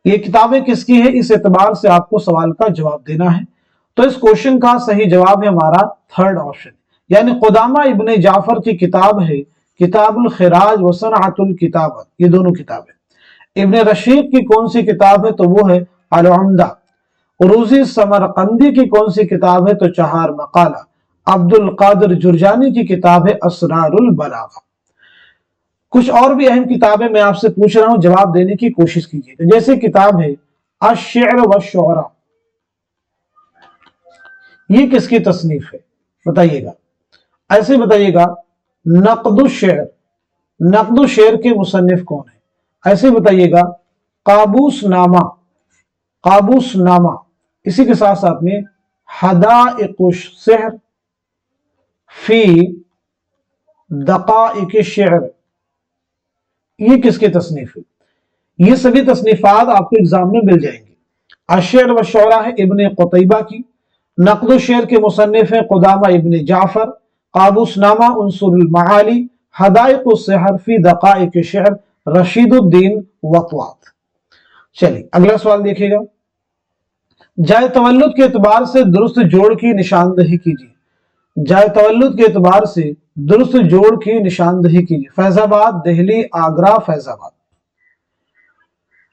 ये किताबें किसकी है? इस एतबार से आपको सवाल का जवाब देना है। तो इस क्वेश्चन का सही जवाब है हमारा थर्ड ऑप्शन, यानी कुदामा इब्ने जाफर की किताब है किताबुल खिराज व सनअतुल किताबत, ये दोनों किताबें। इब्ने रशीद की कौन सी किताब है? तो वो है अल-उम्दा। उरूजी समरकंदी की कौन सी किताब है? तो चहार मकाला। अब्दुल कादिर जुरजानी की किताब है असरारुल बलागा। कुछ और भी अहम किताबें मैं आपसे पूछ रहा हूं, जवाब देने की कोशिश कीजिए। जैसे किताब है अश-शि'r व शुअरा, ये किसकी तसनीफ है? बताइएगा, ऐसे बताइएगा। नक़्दुश-शे'r, नक़्दुश-शे'r के मुसन्निफ कौन है? ऐसे बताइएगा। काबूसनामा, काबूसनामा, इसी के साथ साथ में हदाइक़ुश-सिhr फी दक़ाइक़िश-शि'r, ये किसकी तसनीफ है? ये सभी तसनीफात आपको एग्जाम में मिल जाएंगी। अश-शि'r व शुअरा है इब्ने क़ुतैबा की, नक़्दुश-शे'r के मुसन्निफ है कुदामा इब्ने जाफर, काबूसनामा उन्सुरुल मआली, हदाइक़ुश-सिhr फी दक़ाइक़िश-शि'r रशीदुद्दीन वकवात। चलिए अगला सवाल देखिएगा, जाए तवल्लुद के एतबार से दुरुस्त जोड़ की निशानदही कीजिए। जाए तवल्लुद के एतबार से दुरुस्त जोड़ की निशानदही कीजिए। फैजाबाद, दिल्ली, आगरा, फैजाबाद।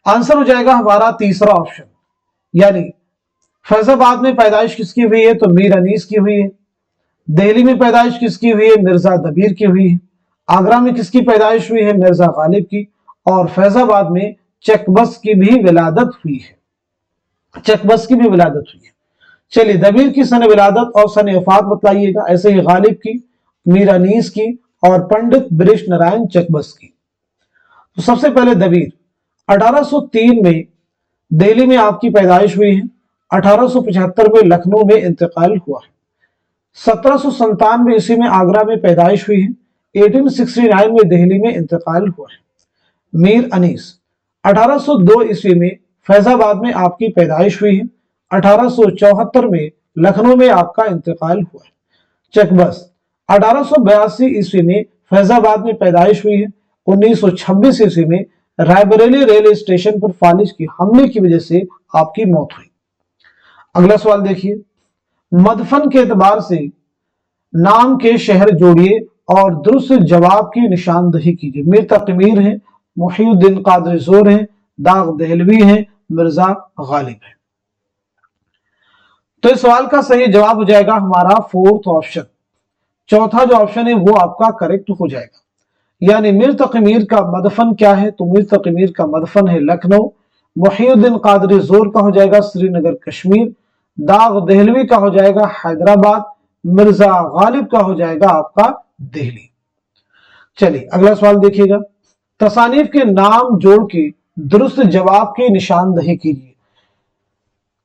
आंसर हो जाएगा हमारा तीसरा ऑप्शन, यानी फैजाबाद में पैदाइश किसकी हुई है तो मीर अनीस की हुई है। दिल्ली में पैदाइश किसकी हुई है मिर्जा दबीर की हुई है। आगरा में किसकी पैदाइश हुई है मिर्जा गालिब की। और फैजाबाद में चकबस की भी विलादत हुई है। चकबस की भी विलादत हुई है। चलिए दबीर की सन विलादत और सन वफात बतलाइएगा। ऐसे ही गालिब की, मीर अनीस की और पंडित बृष नारायण चकबस की। तो सबसे पहले दबीर 1803 में दिल्ली में आपकी पैदाइश हुई है। 1875 में लखनऊ में इंतकाल हुआ है। 1797 ईस्वी में आगरा में पैदाइश हुई है। 1869 में दिल्ली में इंतकाल हुआ है। मीर अनीस 1802 ईस्वी में फैजाबाद में आपकी पैदाइश हुई है। 1874 में लखनऊ में आपका इंतकाल हुआ है। चकबस 1882 ईस्वी में फैजाबाद में पैदाइश हुई है। 1926 ईस्वी में रायबरेली रेलवे स्टेशन पर फालिज के हमले की वजह से आपकी मौत हुई। अगला सवाल देखिए, मदफन के एतबार से नाम के शहर जोड़िए और दुरुस्त जवाब की निशानदही कीजिए। मीर तकमीर है, मुहीउद्दीन कादरी जोर है, दाग दहलवी है, मिर्जा गालिब है। तो इस सवाल का सही जवाब हो जाएगा हमारा फोर्थ ऑप्शन। चौथा जो ऑप्शन है वो आपका करेक्ट हो जाएगा। यानी मीर तकमीर का मदफन क्या है तो मीर तकमीर का मदफन है लखनऊ। मुहीउद्दीन कादरी जोर का हो जाएगा श्रीनगर कश्मीर। दाग दहलवी का हो जाएगा हैदराबाद। मिर्जा गालिब का हो जाएगा आपका दिल्ली। चलिए अगला सवाल देखिएगा, तसानीफ के नाम जोड़ के दुरुस्त जवाब की निशानदही कीजिए।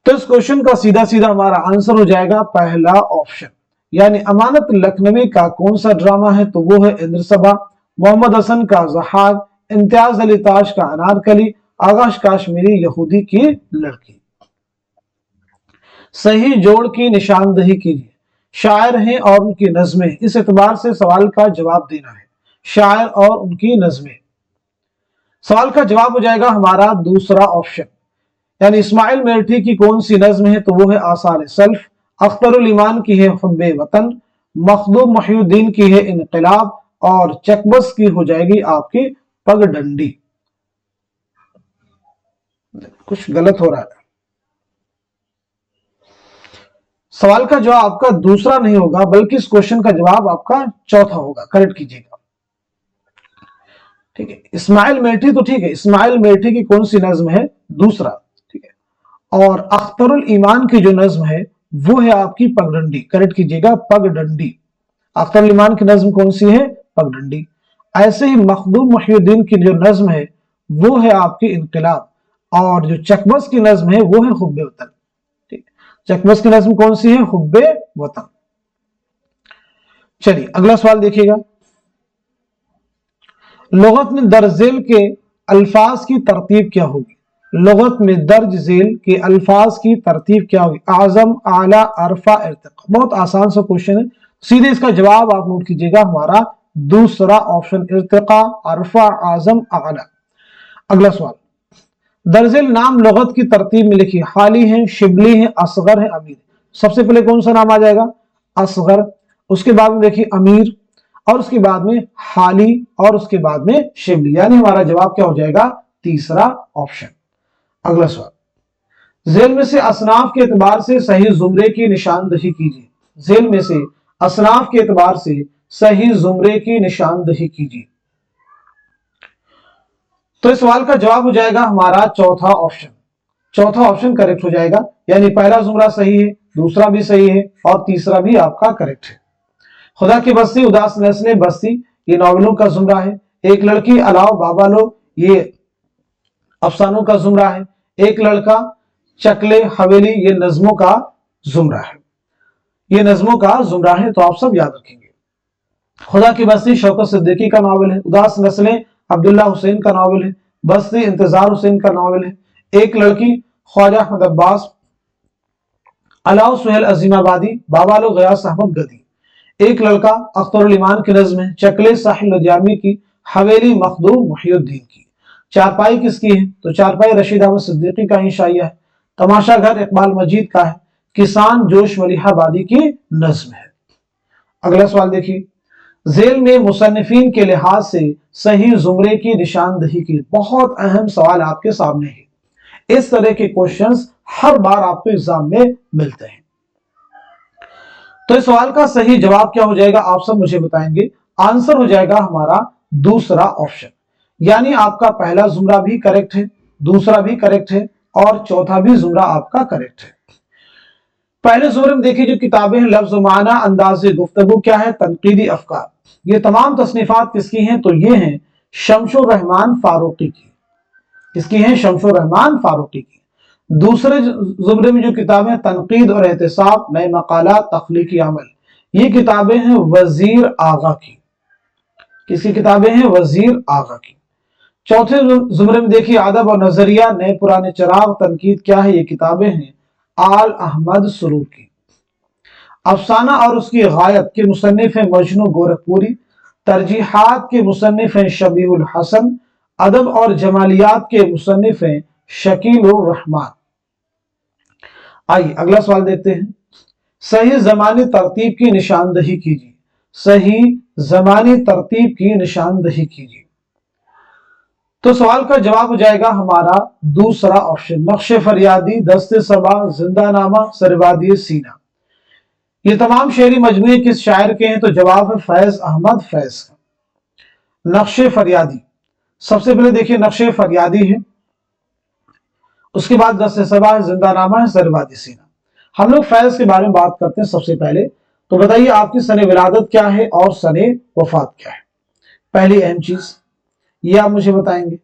तो इस क्वेश्चन का सीधा सीधा हमारा आंसर हो जाएगा पहला ऑप्शन, यानी अमानत लखनवी का कौन सा ड्रामा है तो वो है इंद्र सभा। मोहम्मद हसन का जहाज, इम्तियाज अली ताज का अनारकली, आगाश काश्मीरी यहूदी की लड़की। सही जोड़ की निशानदही कीजिए। शायर हैं और उनकी नज़में, इस एतबार से सवाल का जवाब देना है। शायर और उनकी नज़में, सवाल का जवाब हो जाएगा हमारा दूसरा ऑप्शन, यानी इस्माइल मेरठी की कौन सी नज्म है तो वो है आसार सल्फ। अख्तरुल ईमान की है हुब्बे वतन। मखदूम मुहीउद्दीन की है इनकलाब। और चकबस की हो जाएगी आपकी पगडंडी। कुछ गलत हो रहा है, सवाल का जवाब आपका दूसरा नहीं होगा बल्कि इस क्वेश्चन का जवाब आपका चौथा होगा। करेक्ट कीजिएगा, ठीक है। इस्माइल मेरठी तो ठीक है, इस्माइल मेरठी की कौन सी नज्म है दूसरा, ठीक है। और अख्तरुल ईमान की जो नज्म है वो है आपकी पगडंडी। करेक्ट कीजिएगा, पगडंडी। अख्तरुल ईमान की नज्म कौन सी है पगडंडी। ऐसे ही मखदूम मुहीउद्दीन की जो नज्म है वो है आपकी इनकलाब। और जो चकबस की नज्म है वो है हुब्बे वतन। ठीक, चकबस की नज्म कौन सी है हुब्बे वतन। चलिए अगला सवाल देखिएगा, लुगत में दर्ज झेल के अल्फाज की तरतीब क्या होगी। लुगत में दर्ज झेल के अल्फाज की तरतीब क्या होगी। आजम, आला, अरफा, इर्तिका। बहुत आसान सा क्वेश्चन है, सीधे इसका जवाब आप नोट कीजिएगा हमारा दूसरा ऑप्शन, इर्तिका, अरफा, आजम, आला। अगला सवाल, दर्जेल नाम लुगत की तरतीब में लिखिए। हाली है, शिबली है, असगर है, अमीर। सबसे पहले कौन सा नाम आ जाएगा असगर, उसके बाद में देखिए अमीर, और उसके बाद में हाली, और उसके बाद में शिबली। यानी हमारा जवाब क्या हो जाएगा तीसरा ऑप्शन। अगला सवाल, झेल में से असनाफ के एतबार से सही जुमरे की निशानदही कीजिए। झेल में से असनाफ के एतबार से सही जुमरे की निशानदही कीजिए। तो इस सवाल का जवाब हो जाएगा हमारा चौथा ऑप्शन। चौथा ऑप्शन करेक्ट हो जाएगा, यानी पहला जुमरा सही है, दूसरा भी सही है और तीसरा भी आपका करेक्ट है। खुदा की बस्ती, उदास नस्लें बस्ती, ये नॉवेलों का जुमरा है। एक लड़की, अलाव बाबा लो, ये अफसानों का जुमरा है। एक लड़का, चकले, हवेली, ये नज्मों का जुमरा है। ये नज्मों का जुमरा है, तो आप सब याद रखेंगे। खुदा की बस्ती शौकत सिद्दीकी का नावल है। उदास नस्लें अब्दुल्ला हुसैन का नावल है। बस्ती इंतजार हुसैन का नावल है। एक लड़की ख्वाजा अहमद अब्बास, अलाउ सुहेल अजीमाबादी, बाबालो गयास अहमद गदी। एक लड़का अख्तरुल ईमान की नज्म है। चकले साहिल लुधियानवी की, हवेली मखदूम मुहियुद्दीन की। चारपाई किसकी है? तो चारपाई रशीद अहमद सिद्दीकी का इंशाइया है। तमाशा घर इकबाल मजीद का है। किसान जोश मलिहाबादी की नज्म है। अगला सवाल देखिए, झेल में मुसन्निफीन के लिहाज से सही जुमरे की निशानदही की। बहुत अहम सवाल आपके सामने है। इस तरह के क्वेश्चंस हर बार आपको एग्जाम में मिलते हैं। तो इस सवाल का सही जवाब क्या हो जाएगा, आप सब मुझे बताएंगे। आंसर हो जाएगा हमारा दूसरा ऑप्शन, यानी आपका पहला जुमरा भी करेक्ट है, दूसरा भी करेक्ट है और चौथा भी जुमरा आपका करेक्ट है। पहले जुमरे में देखिए जो किताबें हैं, लफ्ज माना, अंदाज़े गुफ्तगू क्या है, तनकीदी अफकार। ये तमाम तसनीफात किसकी हैं? तो ये हैं शमशुर रहमान फारूकी की। किसकी हैं? शमशुर रहमान फारूकी की। दूसरे जुमरे में जो किताबें, तनकीद और एहतिसाब, नए मकालात, तख्लीकी अमल, ये किताबें हैं वजीर आगा की। किसकी किताबें हैं? वजीर आगा की। चौथे जुमरे में देखिए अदब और नजरिया, नए पुराने चराग, तनकीद क्या है, ये किताबें हैं आल अहमद सुरूर की। अफसाना और उसकी गायत के मुसन्निफ हैं मजनू गोरखपुरी। तरजीहात के मुसन्निफ हैं शबीहुल हसन। अदब और जमालियात के मुसन्निफ हैं शकीलुर रहमान। आइए अगला सवाल देखते हैं। सही ज़मानी तरतीब की निशानदही कीजिए। सही ज़मानी तरतीब की निशानदही कीजिए। तो सवाल का जवाब हो जाएगा हमारा दूसरा ऑप्शन, नक्शे फरियादी, दस्ते सबा, जिंदानामा, सरवादी सीना। ये तमाम शेरी मजमूए किस शायर के हैं? तो जवाब है फैज अहमद फैज का। नक्शे फरियादी, सबसे पहले देखिए नक्शे फरियादी है, उसके बाद दस्ते सबा है, जिंदानामा है, सरवादी सीना। हम लोग फैज के बारे में बात करते हैं सबसे पहले। तो बताइए आपकी सने विलादत क्या है और सने वफात क्या है? पहली अहम चीज ये आप मुझे बताएंगे।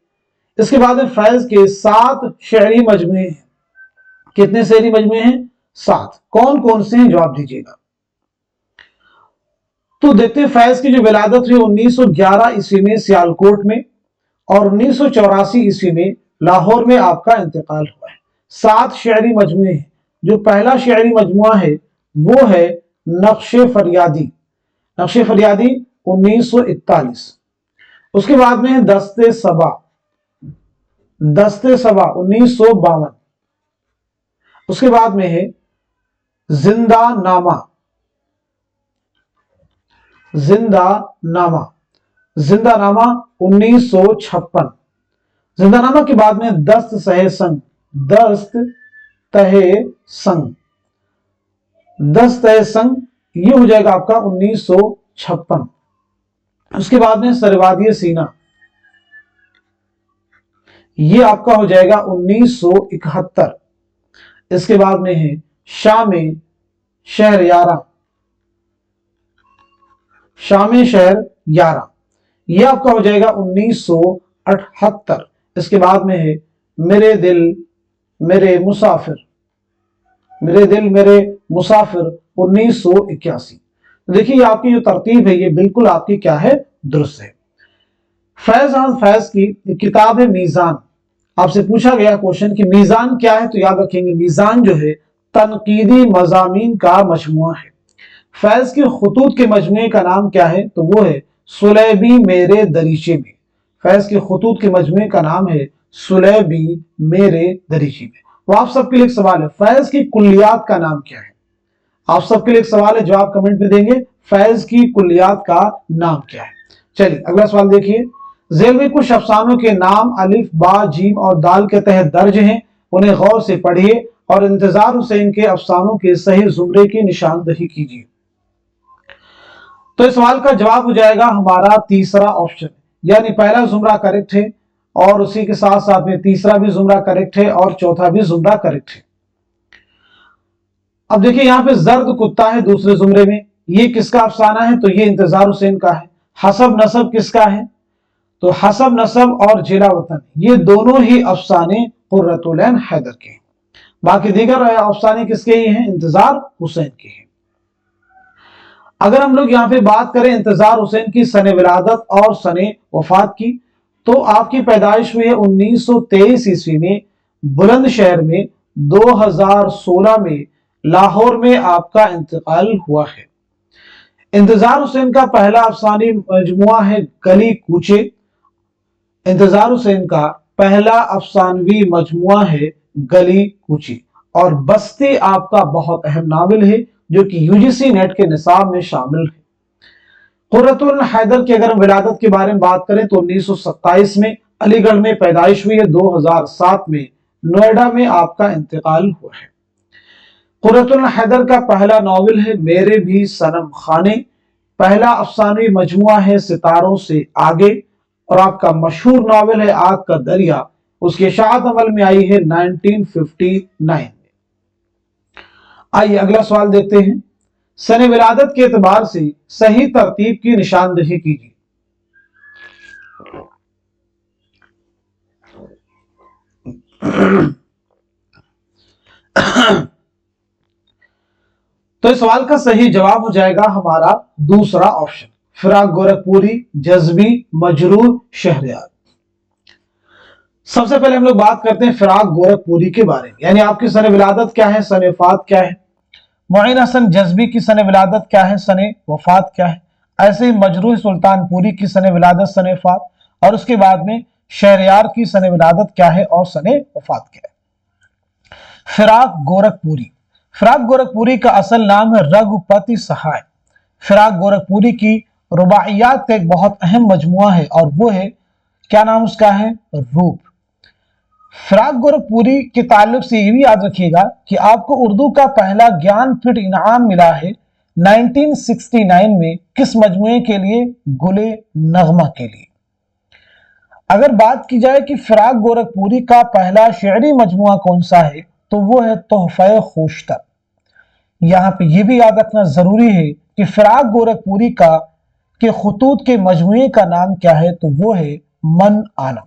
इसके बाद में फैज के 7 शेरी मजमूए हैं। कितने शेरी मजमूए हैं? 7। कौन कौन से हैं? जवाब दीजिएगा। तो देखते हैं फैज की जो विलादत हुई 1911 ईस्वी में सियालकोट में और 1984 ईस्वी में लाहौर में आपका इंतकाल हुआ है। 7 शेरी मजमूए हैं। जो पहला शेरी मजमुआ है वो है नक्शे फरियादी। नक्शे फरियादी 1941। उसके बाद में है दस्ते सबा। दस्ते सबा 1952। उसके बाद में है जिंदा नामा। जिंदा नामा, जिंदा नामा 1956। जिंदा नामा के बाद में दस्त सहे संग। दस्त तहे संग, दस्त तहे संग, ये हो जाएगा आपका 1956। उसके बाद में सरवादी सीना, ये आपका हो जाएगा 1971। इसके बाद में है शाम शहर यारा। शाम शहर यारा, ये आपका हो जाएगा 1978। इसके बाद में है मेरे दिल मेरे मुसाफिर। मेरे दिल मेरे मुसाफिर 1981। देखिए आपकी जो तरतीब है ये बिल्कुल आपकी क्या है? दुरुस्त है। फैज की किताब है मीजान। आपसे पूछा गया क्वेश्चन कि मीजान क्या है, तो याद रखेंगे मीजान जो है तनकीदी मजामीन का मजमुआ है। फैज के खुतूत के मजमुए का नाम क्या है? तो वो है सुलेबी मेरे दरीचे में। फैज के खुतूत के मजमुए का नाम है सुलेबी मेरे दरीचे में। वो आप सबके लिए एक सवाल है, फैज की कुल्लियात का नाम क्या है? आप सबके लिए एक सवाल है, जो आप कमेंट में देंगे, फैज की कुल्लियात का नाम क्या है? चलिए अगला सवाल देखिए। जेल में कुछ अफसानों के नाम अलिफ बा जीम और दाल के तहत दर्ज हैं, उन्हें गौर से पढ़िए और इंतजार हुसैन के अफसानों के सही जुमरे की निशानदही कीजिए। तो इस सवाल का जवाब हो जाएगा हमारा तीसरा ऑप्शन, यानी पहला जुमरा करेक्ट है और उसी के साथ साथ में तीसरा भी जुमरा करेक्ट है और चौथा भी जुमरा करेक्ट है। अब देखिए यहाँ पे जर्द कुत्ता है दूसरे जुमरे में, ये किसका अफसाना है? तो ये इंतजार हुसैन का है। हसब नसब किसका है? तो हसब नसब और जिला वतन, ये दोनों ही अफसाने कुर्रतुल ऐन हैदर के हैं। बाकी दीगर अफसाने किसके ही हैं? इंतजार हुसैन के हैं। अगर हम लोग यहाँ पे बात करें इंतजार हुसैन की सने विलादत और सने वफात की, तो आपकी पैदाइश हुई है 1923 ईस्वी में बुलंदशहर में। 2016 में लाहौर में आपका इंतकाल हुआ है। इंतजार हुसैन का पहला अफसानी मजमुआ है गली कूचे। इंतजार हुसैन का पहला अफसानवी मजमुआ है गली कूची। और बस्ती आपका बहुत अहम नावल है जो कि यूजीसी नेट के निसाब में शामिल है। कुर्रतुल हैदर की अगर हम विलादत के बारे में बात करें तो 1927 में अलीगढ़ में पैदाइश हुई है। 2007 में नोएडा में आपका इंतकाल हुआ है। कुर्रतुल हैदर का पहला नावल है मेरे भी सनम खाने। पहला अफसानी मजमुआ है सितारों से आगे। और आपका मशहूर नावल है आग का दरिया, उसकी इशाअत अमल में आई है 1959 में। आइए अगला सवाल देखते हैं। सने विलादत के एतबार से सही तरतीब की निशानदही कीजिए। तो इस सवाल का सही जवाब हो जाएगा हमारा दूसरा ऑप्शन, फिराक गोरखपुरी, जज्बी, मजरूर, शहरयार। सबसे पहले हम लोग बात करते हैं फिराक गोरखपुरी के बारे में, यानी आपकी सने विलादत क्या है, सने वफात क्या है। मोइन हसन जज्बी की सने विलादत क्या है, सने वफात क्या है। ऐसे ही मजरूह सुल्तानपुरी की सने विलादत, सने वफात, और उसके बाद में शहरयार की सने विलादत क्या है और सने वफात क्या है। फिराक गोरखपुरी, फिराक गोरखपुरी का असल नाम है रघुपति सहाय। फिराक गोरखपुरी की रुबाइयात का एक बहुत अहम मजमुआ है और वो है, क्या नाम उसका है, रूप। फिराक गोरखपुरी के ताल्लुक से ये भी याद रखिएगा कि आपको उर्दू का पहला ज्ञानपीठ इनाम मिला है 1969 में। किस मजमुए के लिए, गुले नगमा के लिए। अगर बात की जाए कि फिराक गोरखपुरी का पहला शेरी मजमुआ कौन सा है तो वो है तोहफे खुशतर। यहां पे ये भी याद रखना जरूरी है कि फिराक गोरखपुरी का के खुतूत के मजमुए का नाम क्या है तो वो है मन आलम।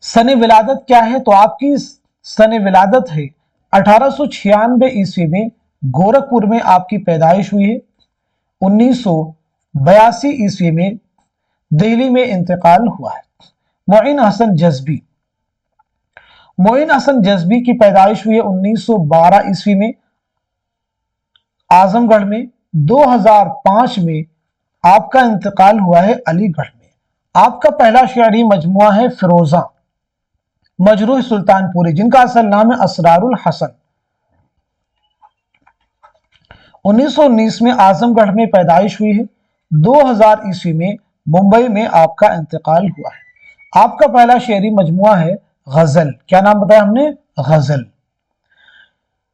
सने विलादत क्या है तो आपकी सने विलादत है 1896 ईस्वी में गोरखपुर में आपकी पैदाइश हुई है। 1982 ईस्वी में दिल्ली में इंतकाल हुआ है। मोइन हसन जज्बी, मोइन हसन जज्बी की पैदाइश हुई है 1912 ईस्वी में आजमगढ़ में। 2005 में आपका इंतकाल हुआ है अलीगढ़ में। आपका पहला शेरी मजमुआ है फिरोजा, मजरूह सुल्तानपुरी, जिनका असल नाम है असरारुल हसन। 1919 में आजमगढ़ में पैदाइश हुई है। 2000 ईस्वी में मुंबई में आपका इंतकाल हुआ है। आपका पहला शेरी मजमुआ है गजल, क्या नाम बताया हमने, गजल।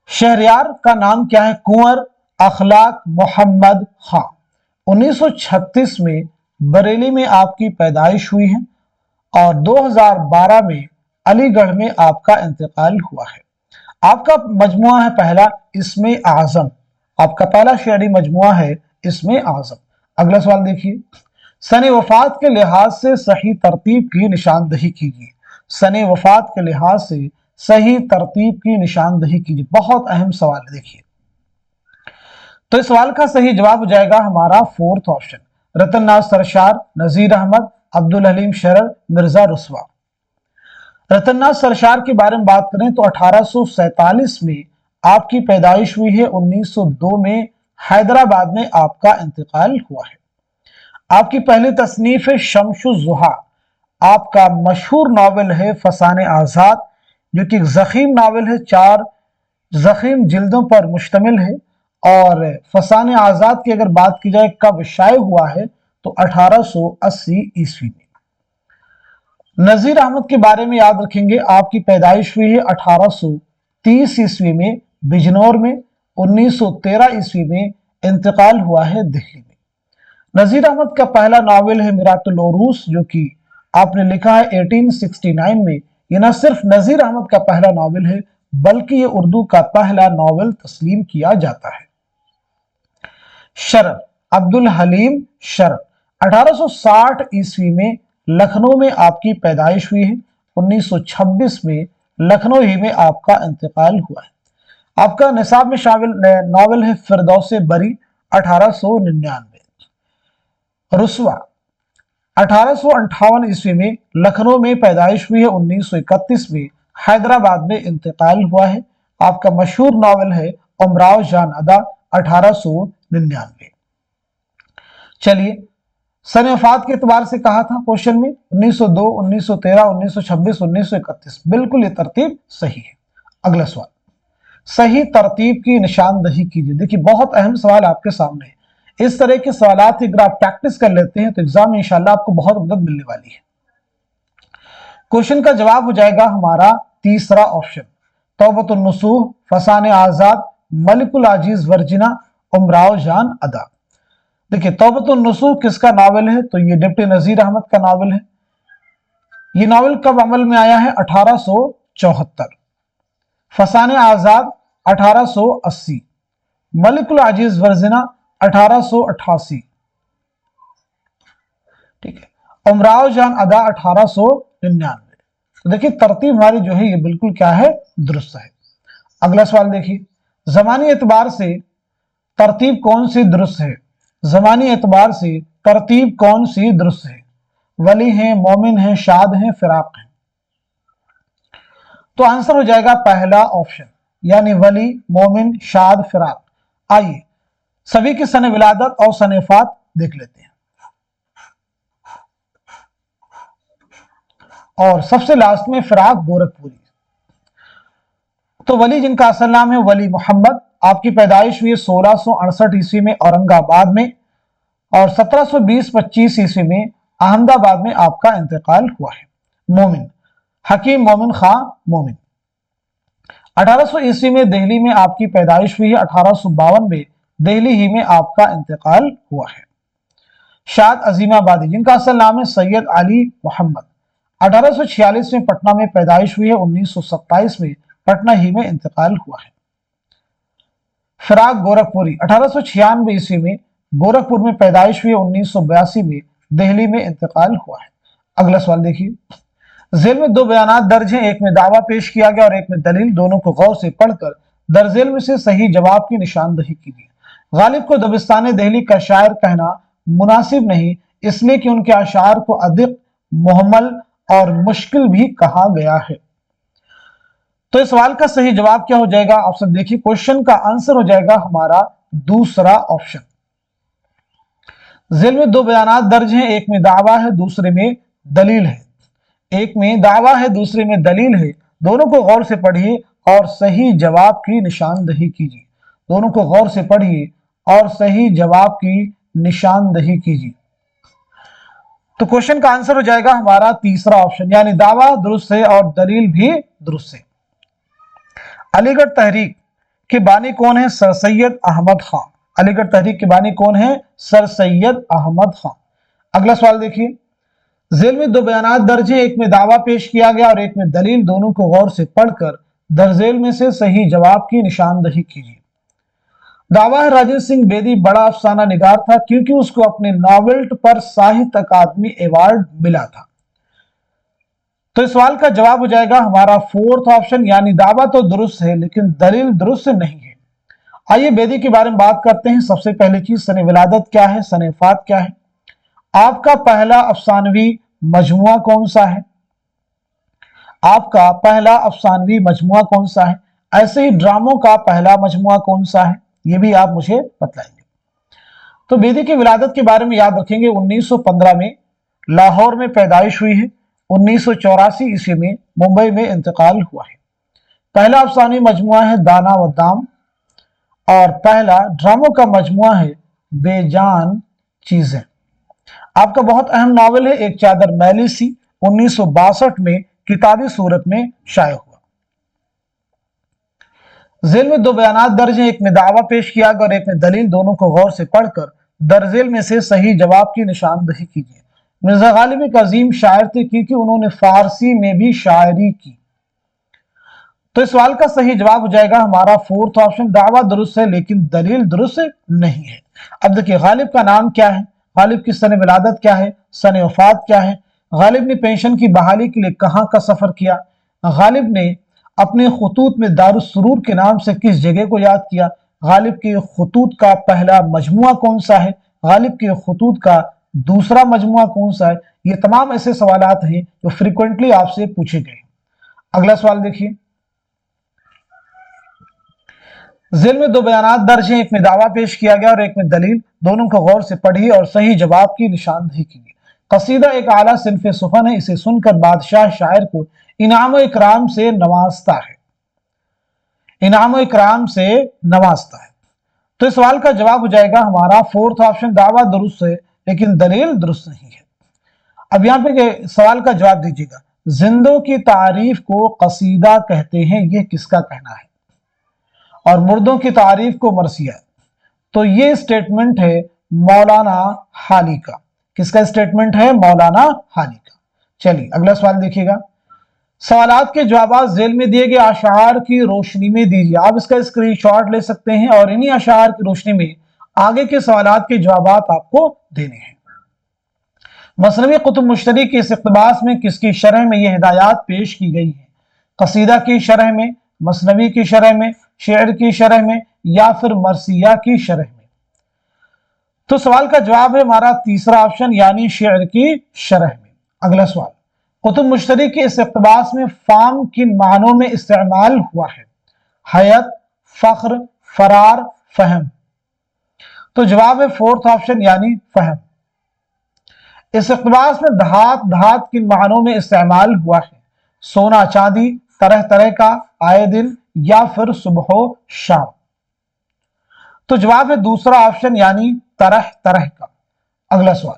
शहरयार का नाम क्या है, कुंवर अखलाक मोहम्मद खां। 1936 में बरेली में आपकी पैदाइश हुई है और 2012 में अलीगढ़ में आपका इंतकाल हुआ है। आपका मजमुआ है पहला इसमें आजम, आपका पहला शेरी मजमुआ है इसमें आजम। अगला सवाल देखिए, सने वफात के लिहाज से सही तरतीब की निशानदही कीजिए। सने वफात के लिहाज से सही तरतीब की निशानदही कीजिए। बहुत अहम सवाल है, देखिए। तो इस सवाल का सही जवाब हो जाएगा हमारा फोर्थ ऑप्शन, रतन नाज सरशार, नजीर अहमद, अब्दुल हलीम शरर, मिर्जा रुस्वा। रतन नाज सरशार के बारे में बात करें तो 1847 में आपकी पैदाइश हुई है। 1902 में हैदराबाद में आपका इंतकाल हुआ है। आपकी पहली तसनीफ है शम्सुज़्ज़ुहा। आपका मशहूर नावल है फसाने आजाद, जो कि जखीम नावल है, 4 जखीम जिल्दों पर मुश्तमिल है। और फसाने आजाद की अगर बात की जाए कब शाये हुआ है तो 1880 ईस्वी में। नजीर अहमद के बारे में याद रखेंगे, आपकी पैदाइश हुई है 1830 ईस्वी में बिजनौर में। 1913 ईस्वी में इंतकाल हुआ है दिल्ली में। नजीर अहमद का पहला नावल है मिरातुल उरूस, जो कि आपने लिखा है 1869 में। यह न सिर्फ नजीर अहमद का पहला नावल है बल्कि ये उर्दू का पहला नावल तस्लीम किया जाता है। शरर, अब्दुल हलीम शरर, 1860 ईस्वी में लखनऊ में आपकी पैदाइश हुई है। 1926 में लखनऊ ही में आपका इंतकाल हुआ है। आपका निसाब में शामिल नावल है फिरदौसे बरी, 1899। रुस्वा, 1858 ईस्वी में लखनऊ में पैदाइश हुई है। 1931 में हैदराबाद में इंतकाल हुआ है। आपका मशहूर नावल है उमराव जान अदा, 1899। चलिए, सन वफात के एतबार से कहा था क्वेश्चन में 1902, 1913, 1926, 1931। बिल्कुल ये तरतीब सही है। अगला सवाल, सही तरतीब की निशानदही कीजिए। देखिए बहुत अहम सवाल आपके सामने है। इस तरह के सवालात अगर आप प्रैक्टिस कर लेते हैं तो एग्जाम में इंशाल्लाह आपको बहुत मदद मिलने वाली है। क्वेश्चन का जवाब हो जाएगा हमारा तीसरा ऑप्शन, तौबतुन नसूह, फसान आजाद, मलिकुल आजीज वर्जिना, उमराव जान अदा। देखिए तौबतुन नसूह किसका नावल है? तो ये डिप्टी नजीर अहमद का नावल है। ये नावल कब अमल में आया है? 1874। फसान आजाद 1880, मलिकुल आजीज वर्जिना 1888, ठीक है, उमराव जान अदा 1899। तो देखिए तरतीब हमारी जो है ये बिल्कुल क्या है? दुरुस्त है। अगला सवाल देखिए, जमानी एतबार से तरतीब कौन सी दुरुस्त है? जमानी एतबार से तरतीब कौन सी दुरुस्त है? वली हैं, मोमिन हैं, शाद हैं, फिराक हैं। तो आंसर हो जाएगा पहला ऑप्शन, यानी वली, मोमिन, शाद, फिराक। आइए सभी की सन विलादत और सन वफात देख लेते हैं। और सबसे लास्ट में फिराक गोरखपुरी। तो वली जिनका असल नाम है वली मोहम्मद, आपकी पैदाइश हुई 1668 ईस्वी में औरंगाबाद में, और 1720-25 ईस्वी में अहमदाबाद में आपका इंतकाल हुआ है। मोमिन हकीम मोमिन खां मोमिन। 1800 ईस्वी में दिल्ली में आपकी पैदाइश हुई है, 1852 में दिल्ली ही में आपका इंतकाल हुआ है। शाद अजीमाबादी जिनका असल नाम है सैयद अली मोहम्मद, 1846 में पटना में पैदाइश हुई है, 1927 में पटना ही में इंतकाल हुआ है। फिराक गोरखपुरी 1896 ईस्वी में गोरखपुर में पैदाइश हुई, 1982 में दिल्ली में इंतकाल हुआ है। अगला सवाल देखिए, जेल में दो बयानात दर्ज हैं, एक में दावा पेश किया गया और एक में दलील। दोनों को गौर से पढ़कर दरजेल में से सही जवाब की निशानदही कीजिए। गालिब को दबिस्तान दिल्ली का शायर कहना मुनासिब नहीं, इसलिए कि उनके अशार को अधिक मुहम्मल और मुश्किल भी कहा गया है। तो इस सवाल का सही जवाब क्या हो जाएगा? आप सब देखिए, क्वेश्चन का आंसर हो जाएगा हमारा दूसरा ऑप्शन। जेल में दो बयानात दर्ज हैं, एक में दावा है, दूसरे में दलील है। एक में दावा है, दूसरे में दलील है। दोनों को गौर से पढ़िए और सही जवाब की निशानदही कीजिए। दोनों को गौर से पढ़िए और सही जवाब की निशानदही कीजिए। तो क्वेश्चन का आंसर हो जाएगा हमारा तीसरा ऑप्शन, यानी दावा दुरुस्त है और दलील भी दुरुस्त है। अलीगढ़ तहरीक के बानी कौन है? सर सैयद अहमद खां। अलीगढ़ तहरीक के बानी कौन है? सर सैयद अहमद खां। अगला सवाल देखिए, जेल में दो बयानात दर्ज हैं, एक में दावा पेश किया गया और एक में दलील। दोनों को गौर से पढ़कर दरजेल में से सही जवाब की निशानदही कीजिए। दावा है राजेंद्र सिंह बेदी बड़ा अफसाना निगार था क्योंकि उसको अपने नॉवेल पर साहित्य अकादमी अवार्ड मिला था। तो इस सवाल का जवाब हो जाएगा हमारा फोर्थ ऑप्शन, यानी दावा तो दुरुस्त है लेकिन दलील दुरुस्त नहीं है। आइए बेदी के बारे में बात करते हैं। सबसे पहली चीज, सन विलादत क्या है, सन वफात क्या है। आपका पहला अफसानवी मजमुआ कौन सा है? आपका पहला अफसानवी मजमुआ कौन सा है? ऐसे ही ड्रामों का पहला मजमुआ कौन सा है, ये भी आप मुझे बताएंगे। तो बेदी की विलादत के बारे में याद रखेंगे, 1915 में लाहौर में पैदाइश हुई है, 1984 ईस्वी में मुंबई में इंतकाल हुआ है। पहला अफसानी मजमुआ है दाना व दाम, और पहला ड्रामों का मजमुआ है बेजान चीजें। आपका बहुत अहम नावल है एक चादर मैली सी, 1962 में किताबी सूरत में शाये हुआ। जेल में दो बयानात दर्ज हैं, एक में दावा पेश किया गया और एक में दलील। दोनों को गौर से पढ़कर दरजेल में से सही जवाब की निशानदही कीजिए। मिर्जा गालिब एक अजीम शायर थे क्योंकि उन्होंने फारसी में भी शायरी की। तो इस सवाल का सही जवाब हो जाएगा हमारा फोर्थ ऑप्शन, दावा दुरुस्त है लेकिन दलील दुरुस्त नहीं है। अब देखिए, गालिब का नाम क्या है, गालिब की सन विलादत क्या है, सन वफात क्या है, गालिब ने पेंशन की बहाली के लिए कहां का सफर किया, गालिब ने अपने खतूत में दारुस्सुरूर के नाम से किस जगह को याद किया, गालिब के खतूत का पहला मजमुआ कौन सा है, गालिब के खतूत का दूसरा मजमुआ कौन सा है। ये तमाम ऐसे सवालात हैं जो फ्रीक्वेंटली आपसे पूछे गए। अगला सवाल देखिए, ज़ेल में दो बयानात दर्ज हैं, एक में दावा पेश किया गया और एक में दलील। दोनों को गौर से पढ़िए और सही जवाब की निशानदही कीजिए। कसीदा एक आला सिन्फ सुफन है, इसे सुनकर बादशाह शायर को इनाम व इकराम से नवाजता है, इनाम व इकराम से नवाजता है। तो इस सवाल का जवाब हो जाएगा हमारा फोर्थ ऑप्शन, दावा दुरुस्त है लेकिन दलील दुरुस्त नहीं है। अब यहाँ पे सवाल का जवाब दीजिएगा, जिंदों की तारीफ को कसीदा कहते हैं, यह किसका कहना है? और मुर्दों की तारीफ को मरसिया है। तो ये स्टेटमेंट है मौलाना हाली का। किसका स्टेटमेंट है? मौलाना हाली का। चलिए अगला सवाल देखिएगा। सवालात के जवाब जेल में दिए गए अशार की रोशनी में दीजिए। आप इसका स्क्रीनशॉट ले सकते हैं और इन्हीं अशार की रोशनी में आगे के सवालात के जवाब आपको देने हैं। मसनवी कुतुब मुश्तरी के इस इक़्तिबास में किसकी शरह में यह हिदायत पेश की गई है? कसीदा की शरह में, मसनवी की शरह में, शेर की शरह में या फिर मरसिया की शरह में? तो सवाल का जवाब है हमारा तीसरा ऑप्शन यानी शेर की शरह में। अगला सवाल, कुतुब मुश्तरी के इस इक़्तिबास में फाम किन मानों में इस्तेमाल हुआ है? हयत, फख्र, फरार, फहम। तो जवाब है फोर्थ ऑप्शन यानी फहम। इस इक़्तिबास में धात धात किन मानों में इस्तेमाल हुआ है? सोना चांदी, तरह तरह का, आए दिन या फिर सुबह शाम। तो जवाब है दूसरा ऑप्शन यानी तरह तरह का। अगला सवाल,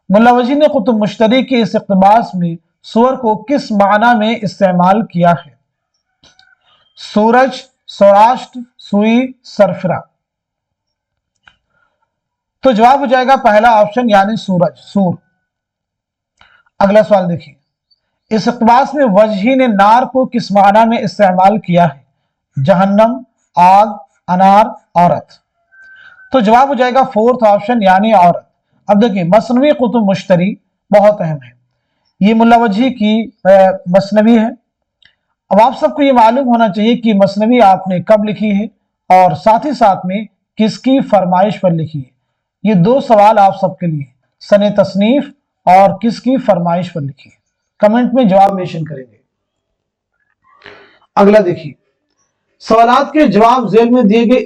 मुल्ला वजी ने कुतुब मुश्तरी के इस इक़्तिबास में सूर को किस माना में इस्तेमाल किया है? सूरज, सौराष्ट्र, सुई, सरफरा। तो जवाब हो जाएगा पहला ऑप्शन यानी सूरज, सूर। अगला सवाल देखिए, इस इक़्तिबास में वजही ने नार को किस माना में इस्तेमाल किया है? जहन्नम, आग, अनार, औरत। तो जवाब हो जाएगा फोर्थ ऑप्शन यानी औरत। अब देखिए मसनवी कुतुब मुश्तरी बहुत अहम है, ये मुल्ला वजही की मसनवी है। अब आप सबको ये मालूम होना चाहिए कि मसनवी आपने कब लिखी है और साथ ही साथ में किसकी फरमाइश पर लिखी है। ये दो सवाल आप सबके लिए, सने तसनीफ और किसकी फरमाइश पर लिखी है, कमेंट में जवाब मेंशन करेंगे। अगला देखिए, सवालात के जवाब जेल में दिए गए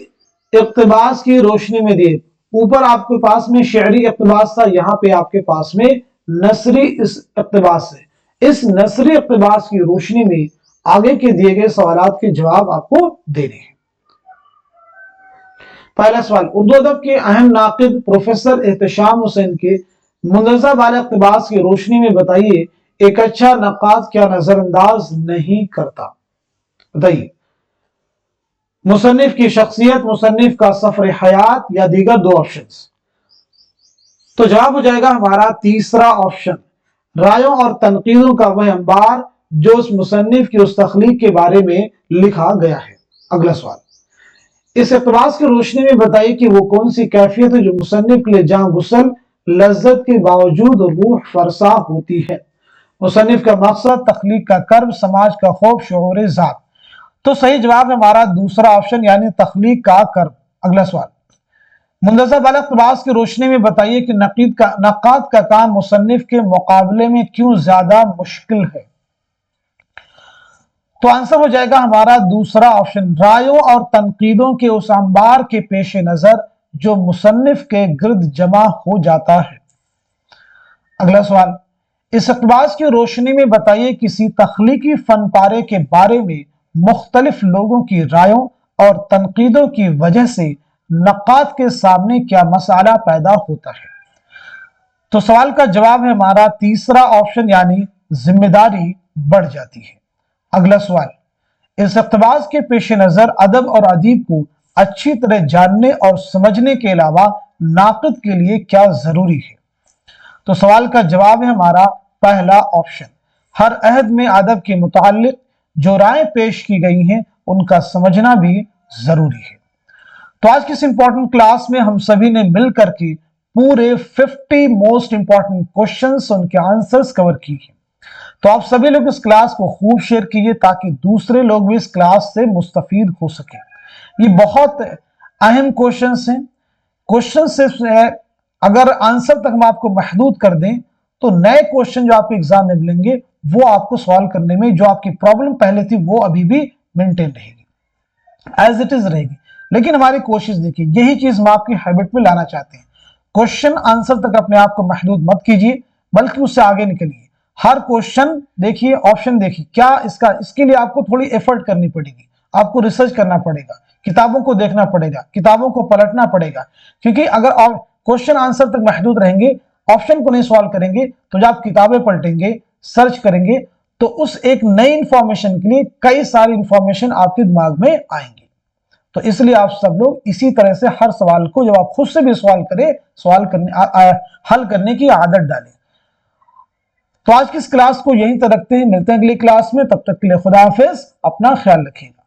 इक़्तिबास की रोशनी में दिए। ऊपर आपके पास में शेरी इक़्तिबास था, यहाँ पे आपके पास में नसरी इस इक़्तिबास है। इस नसरी इक़्तिबास की रोशनी में आगे के दिए गए सवालात के जवाब आपको देने हैं। पहला सवाल, उर्दू अदब के अहम नाक़िद प्रोफेसर एहतशाम हुसैन के मुंदरजा वाले इक़्तिबास की रोशनी में बताइए, एक अच्छा नक़ाद क्या नजरअंदाज नहीं करता? बताइए। मुसन्निफ की शख्सियत, मुसन्निफ का सफर हयात या दीगर दो ऑप्शंस। तो जवाब हो जाएगा हमारा तीसरा ऑप्शन, रायों और तनकीदों का वह अंबार जो उस मुसन्निफ की उस तख्लीक के बारे में लिखा गया है। अगला सवाल, इस इक़्तिबास की रोशनी में बताइए कि वो कौन सी कैफियत है जो मुसन्निफ के लिए जहां गुस्ल लज्जत के बावजूद रूह फरसा होती है? मुसन्निफ का मकसद, तख्लीक का कर्ब, समाज का खौफ, शऊर ज़ात। तो सही जवाब है हमारा दूसरा ऑप्शन यानी तख्लीक का कर्ब। अगला सवाल, मुंदरजा वाला इक़्तिबास की रोशनी में बताइए कि नक़ाद का काम मुसन्निफ के मुकाबले में क्यों ज्यादा मुश्किल है? तो आंसर हो जाएगा हमारा दूसरा ऑप्शन, रायों और तनकीदों के उस अंबार के पेश नजर जो मुसन्निफ के गिर्द जमा हो जाता है। अगला सवाल, इस इक़्तिबास की रोशनी में बताइए किसी तख्लीकी फन पारे के बारे में मुख्तलिफ लोगों की रायों और तनकीदों की वजह से नक़ाद के सामने क्या मसाला पैदा होता है? तो सवाल का जवाब है हमारा तीसरा ऑप्शन यानी जिम्मेदारी बढ़ जाती है। अगला सवाल, इस इक़्तिबास के पेश नजर अदब और अदीब को अच्छी तरह जानने और समझने के अलावा नाक़िद के लिए क्या जरूरी है? तो सवाल का जवाब है हमारा पहला ऑप्शन, हर अहद में अदब के मुताल्लिक़ जो राय पेश की गई हैं उनका समझना भी जरूरी है। तो आज की इस इंपॉर्टेंट क्लास में हम सभी ने मिलकर के पूरे 50 मोस्ट इंपॉर्टेंट क्वेश्चंस, उनके आंसर्स कवर किए हैं। तो आप सभी लोग इस क्लास को खूब शेयर कीजिए ताकि दूसरे लोग भी इस क्लास से मुस्तफीद हो सके। ये बहुत अहम क्वेश्चंस हैं। क्वेश्चन से अगर आंसर तक हम आपको महदूद कर दें तो नए क्वेश्चन जो आपके एग्जाम में मिलेंगे वो आपको सॉल्व करने में जो आपकी प्रॉब्लम पहले थी वो अभी भी मेंटेन रहेगी, एज इट इज रहेगी। लेकिन हमारी कोशिश देखिए, यही चीज हम आपकी हैबिट में लाना चाहते हैं। क्वेश्चन आंसर तक अपने आप को महदूद मत कीजिए, बल्कि उससे आगे निकलिए। हर क्वेश्चन देखिए, ऑप्शन देखिए, क्या इसके लिए आपको थोड़ी एफर्ट करनी पड़ेगी, आपको रिसर्च करना पड़ेगा, किताबों को देखना पड़ेगा, किताबों को पलटना पड़ेगा। क्योंकि अगर आप क्वेश्चन आंसर तक महदूद रहेंगे, ऑप्शन को नहीं सॉल्व करेंगे, तो जब आप किताबें पलटेंगे, सर्च करेंगे, तो उस एक नई इंफॉर्मेशन के लिए कई सारी इंफॉर्मेशन आपके दिमाग में आएंगी। तो इसलिए आप सब लोग इसी तरह से हर सवाल को जब आप खुद से भी सवाल करें, हल करने की आदत डालें। तो आज की इस क्लास को यहीं तक रखते हैं, मिलते हैं अगली क्लास में। तब तक के लिए खुदा हाफिज, अपना ख्याल रखिएगा।